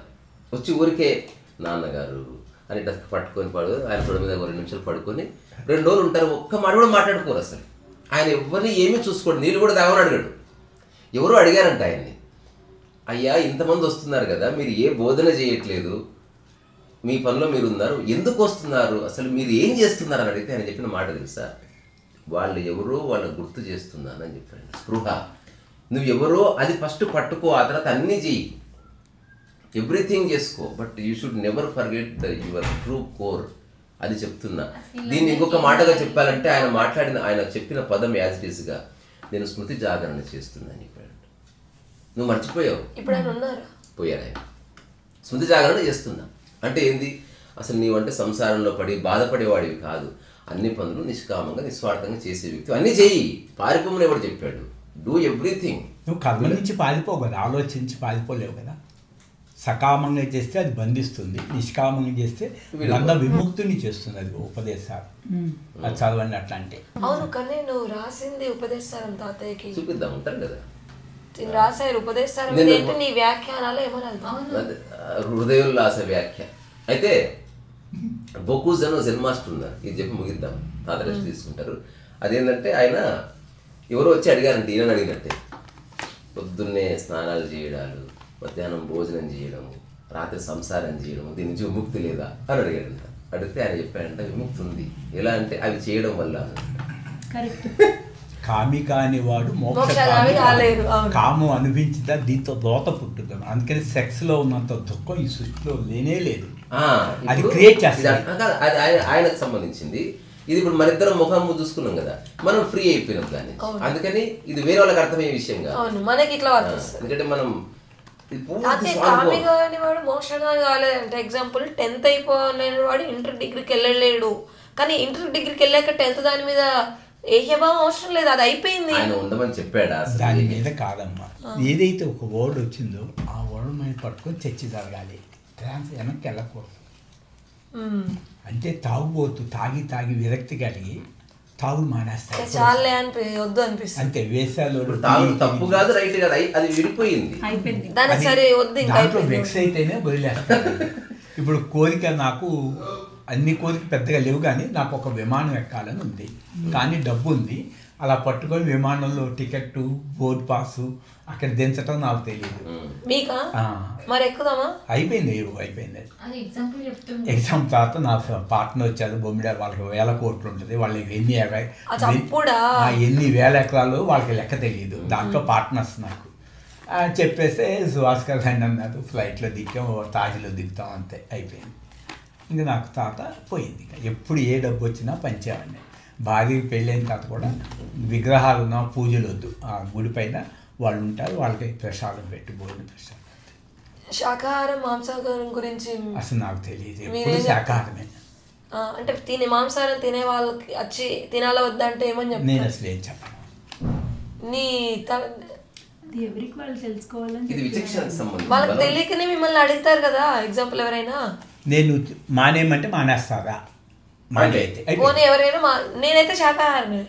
వచ్చి ఊరికే నాన్నగారు అని డస్క్ పట్టుకొని ఆయన తొడ మీద 2 నిమిషాలు పడుకొని 2 రోజులు ఉంటారు. ఒక్క మాట కూడా మాట్లాడుకోరు అసలు. ఆయన ఎవరిని ఏమీ చూసుకోండి, నీళ్ళు కూడా తాగమని అడిగాడు. ఎవరో అడిగారంట ఆయన్ని, అయ్యా ఇంతమంది వస్తున్నారు కదా, మీరు ఏ బోధన చేయట్లేదు, మీ పనిలో మీరు ఉన్నారు, ఎందుకు వస్తున్నారు, అసలు మీరు ఏం చేస్తున్నారు అని అడిగితే ఆయన చెప్పిన మాట తెలుసా? వాళ్ళు ఎవరో వాళ్ళని గుర్తు చేస్తున్నానని చెప్పాడు. స్పృహ, నువ్వు ఎవరో అది ఫస్ట్ పట్టుకో, ఆ తర్వాత అన్నీ చెయ్యి, ఎవ్రీథింగ్ చేసుకో, but you should never forget your true core. అది చెప్తున్నా. దీన్ని ఇంకొక మాటగా చెప్పాలంటే ఆయన చెప్పిన పదం యాజ్ ఇట్ ఈస్గా, నేను స్మృతి జాగరణ చేస్తున్నాను చెప్పాడు. నువ్వు మర్చిపోయావు, పోయారు ఆయన. స్మృతి జాగరణ చేస్తున్నా అంటే ఏంది? అసలు నీవంటే సంసారంలో పడి బాధపడేవాడివి కాదు, అన్ని పనులు నిష్కామంగా నిస్వార్థంగా చేసే వ్యక్తి. అన్నీ చెయ్యి, పారిపోమని ఎవడు చెప్పాడు? Do everything. నువ్వు కర్మ నుంచి పారిపోవు కదా, ఆలోచించి పారిపోలేవు కదా. సకామంగా చేస్తే అది బంధిస్తుంది, నిష్కామంగా చేస్తే బంధ విముక్తిని చేస్తుంది. అది ఉపదేశాలు అది చదవండి అట్లా అంటే. అవును, కానీ నువ్వు రాసింది ఉపదేశాలు తాతయ్యకి చూపిద్దాం ఉంటారు కదా, రాశారు ఉపదేశాలు. నీ వ్యాఖ్యానాలు ఏమన్నా హృదయోల్లాస వ్యాఖ్య. అయితే బొకూజన్ జెన్ మాస్టర్ ఉన్నారు, ఇది చెప్పి ముగిద్దాం, తాత రెస్ట్ తీసుకుంటారు. అదేంటంటే ఆయన ఎవరో వచ్చి అడిగారంటే, ఈయన అడిగినట్టే, పొద్దున్నే స్నానాలు చేయడాలు, మధ్యాహ్నం భోజనం చేయడము, రాత్రి సంసారం చేయడము, దీని నుంచి విముక్తి లేదా అని అడిగాడంట. అడిగితే ఆయన చెప్పాడంట, విముక్తి ఉంది. ఎలా అంటే అవి చేయడం వల్ల. కామి కాని వాడు మోక్ష కాము అనిపించిందా దీంతో దోత పుట్టుద్ది. అందుకని సెక్స్లో ఉన్నంత దుఃఖం ఈ సృష్టిలో లేనే లేదు. అది క్రియేట్ చేస్తుంది. అది ఆయనకు సంబంధించింది. ఇది ఇప్పుడు మన ఇద్దరం ముఖం చూసుకున్నాం కదా, మనం ఫ్రీ అయిపోయినాం దాన్ని. అందుకని ఇది వేరే వాళ్ళకి అర్థమయ్యే విషయం కాదు, మనకి ఇట్లా. ఎందుకంటే మనం వాడు మోక్షంగా కాలేదంటే ఎగ్జాంపుల్ 10th అయిపోలేని వాడు ఇంటర్ డిగ్రీకి వెళ్ళలేడు, కానీ ఇంటర్ డిగ్రీకి వెళ్ళాక 10th దాని మీద ఏహ్యభావం అవసరం లేదు, అది అయిపోయింది. ఆయన ఉండమని చెప్పాడా? దాని మీద కాదమ్మా, ఏదైతే ఒక వర్డ్ వచ్చిందో ఆ వర్డ్ మీద పట్టుకొని చర్చ జరగాలి, వెనక్కి వెళ్ళకూడదు. అంటే తాగుబోతు తాగి తాగి విరక్తి కలిగి తాగుడు మానేస్తారు, చాలే వద్దు అనిపిస్తుంది. అంతే వేసాలు తప్పు కాదు, రైట్ కాదు, అది విడిపోయింది. దాంట్లో వెక్స్ అయితేనే వదిలేస్తారు. ఇప్పుడు కోరిక, నాకు అన్ని కోరిక పెద్దగా లేవు, కానీ నాకు ఒక విమానం ఎక్కాలని ఉంది, కానీ డబ్బు ఉంది. అలా పట్టుకొని విమానంలో టికెట్, బోర్డు పాసు అక్కడ దించటం నాకు తెలియదు. అయిపోయింది ఎగ్జామ్ తర్వాత నా పార్ట్నర్ వచ్చారు బొమ్మిడారు, వాళ్ళకి 1000 కోట్లు ఉంటుంది, వాళ్ళకి ఎన్ని 1000 ఎకరాలు వాళ్ళకి లెక్క తెలియదు. దాంట్లో పార్ట్నర్స్ నాకు చెప్పేస్తే సుహాస్ గారు రండి అన్నారు. ఫ్లైట్లో దిగాం, తాజ్లో దిగుతాం, అంతే అయిపోయింది. ఇంకా నాకు తాత పోయింది. ఎప్పుడు ఏ డబ్బు వచ్చినా పంచేవాడిని. భార్యకి పెళ్ళైన తర్వాత కూడా విగ్రహాలు ఉన్న పూజలు వద్దు, ఆ గుడి పైన వాళ్ళు ఉంటారు, వాళ్ళకి ప్రసాదం పెట్టి భోజన ప్రసాదం. శాకాహారం మాంసాహారం గురించి అసలు నాకు తెలియదు, ఎప్పుడు శాకాహారమే. అంటే మాంసాహారం తినే వాళ్ళకి వచ్చి తినాల వద్దా అంటే ఏమని చెప్తాను? నేను అసలు ఏం చెప్పను. నీ అది ఎవరికి వాళ్ళు తెలుసుకోవాలని ఇది విచక్షణకు సంబంధించి వాళ్ళకి తెలియకనే మిమ్మల్ని అడుగుతారు కదా. ఎగ్జాంపుల్ ఎవరైనా నేను మానేయమంటే మానేస్తారా? అంటే అయితే పోనీ ఎవరైనా నేనైతే శాకాహారమే.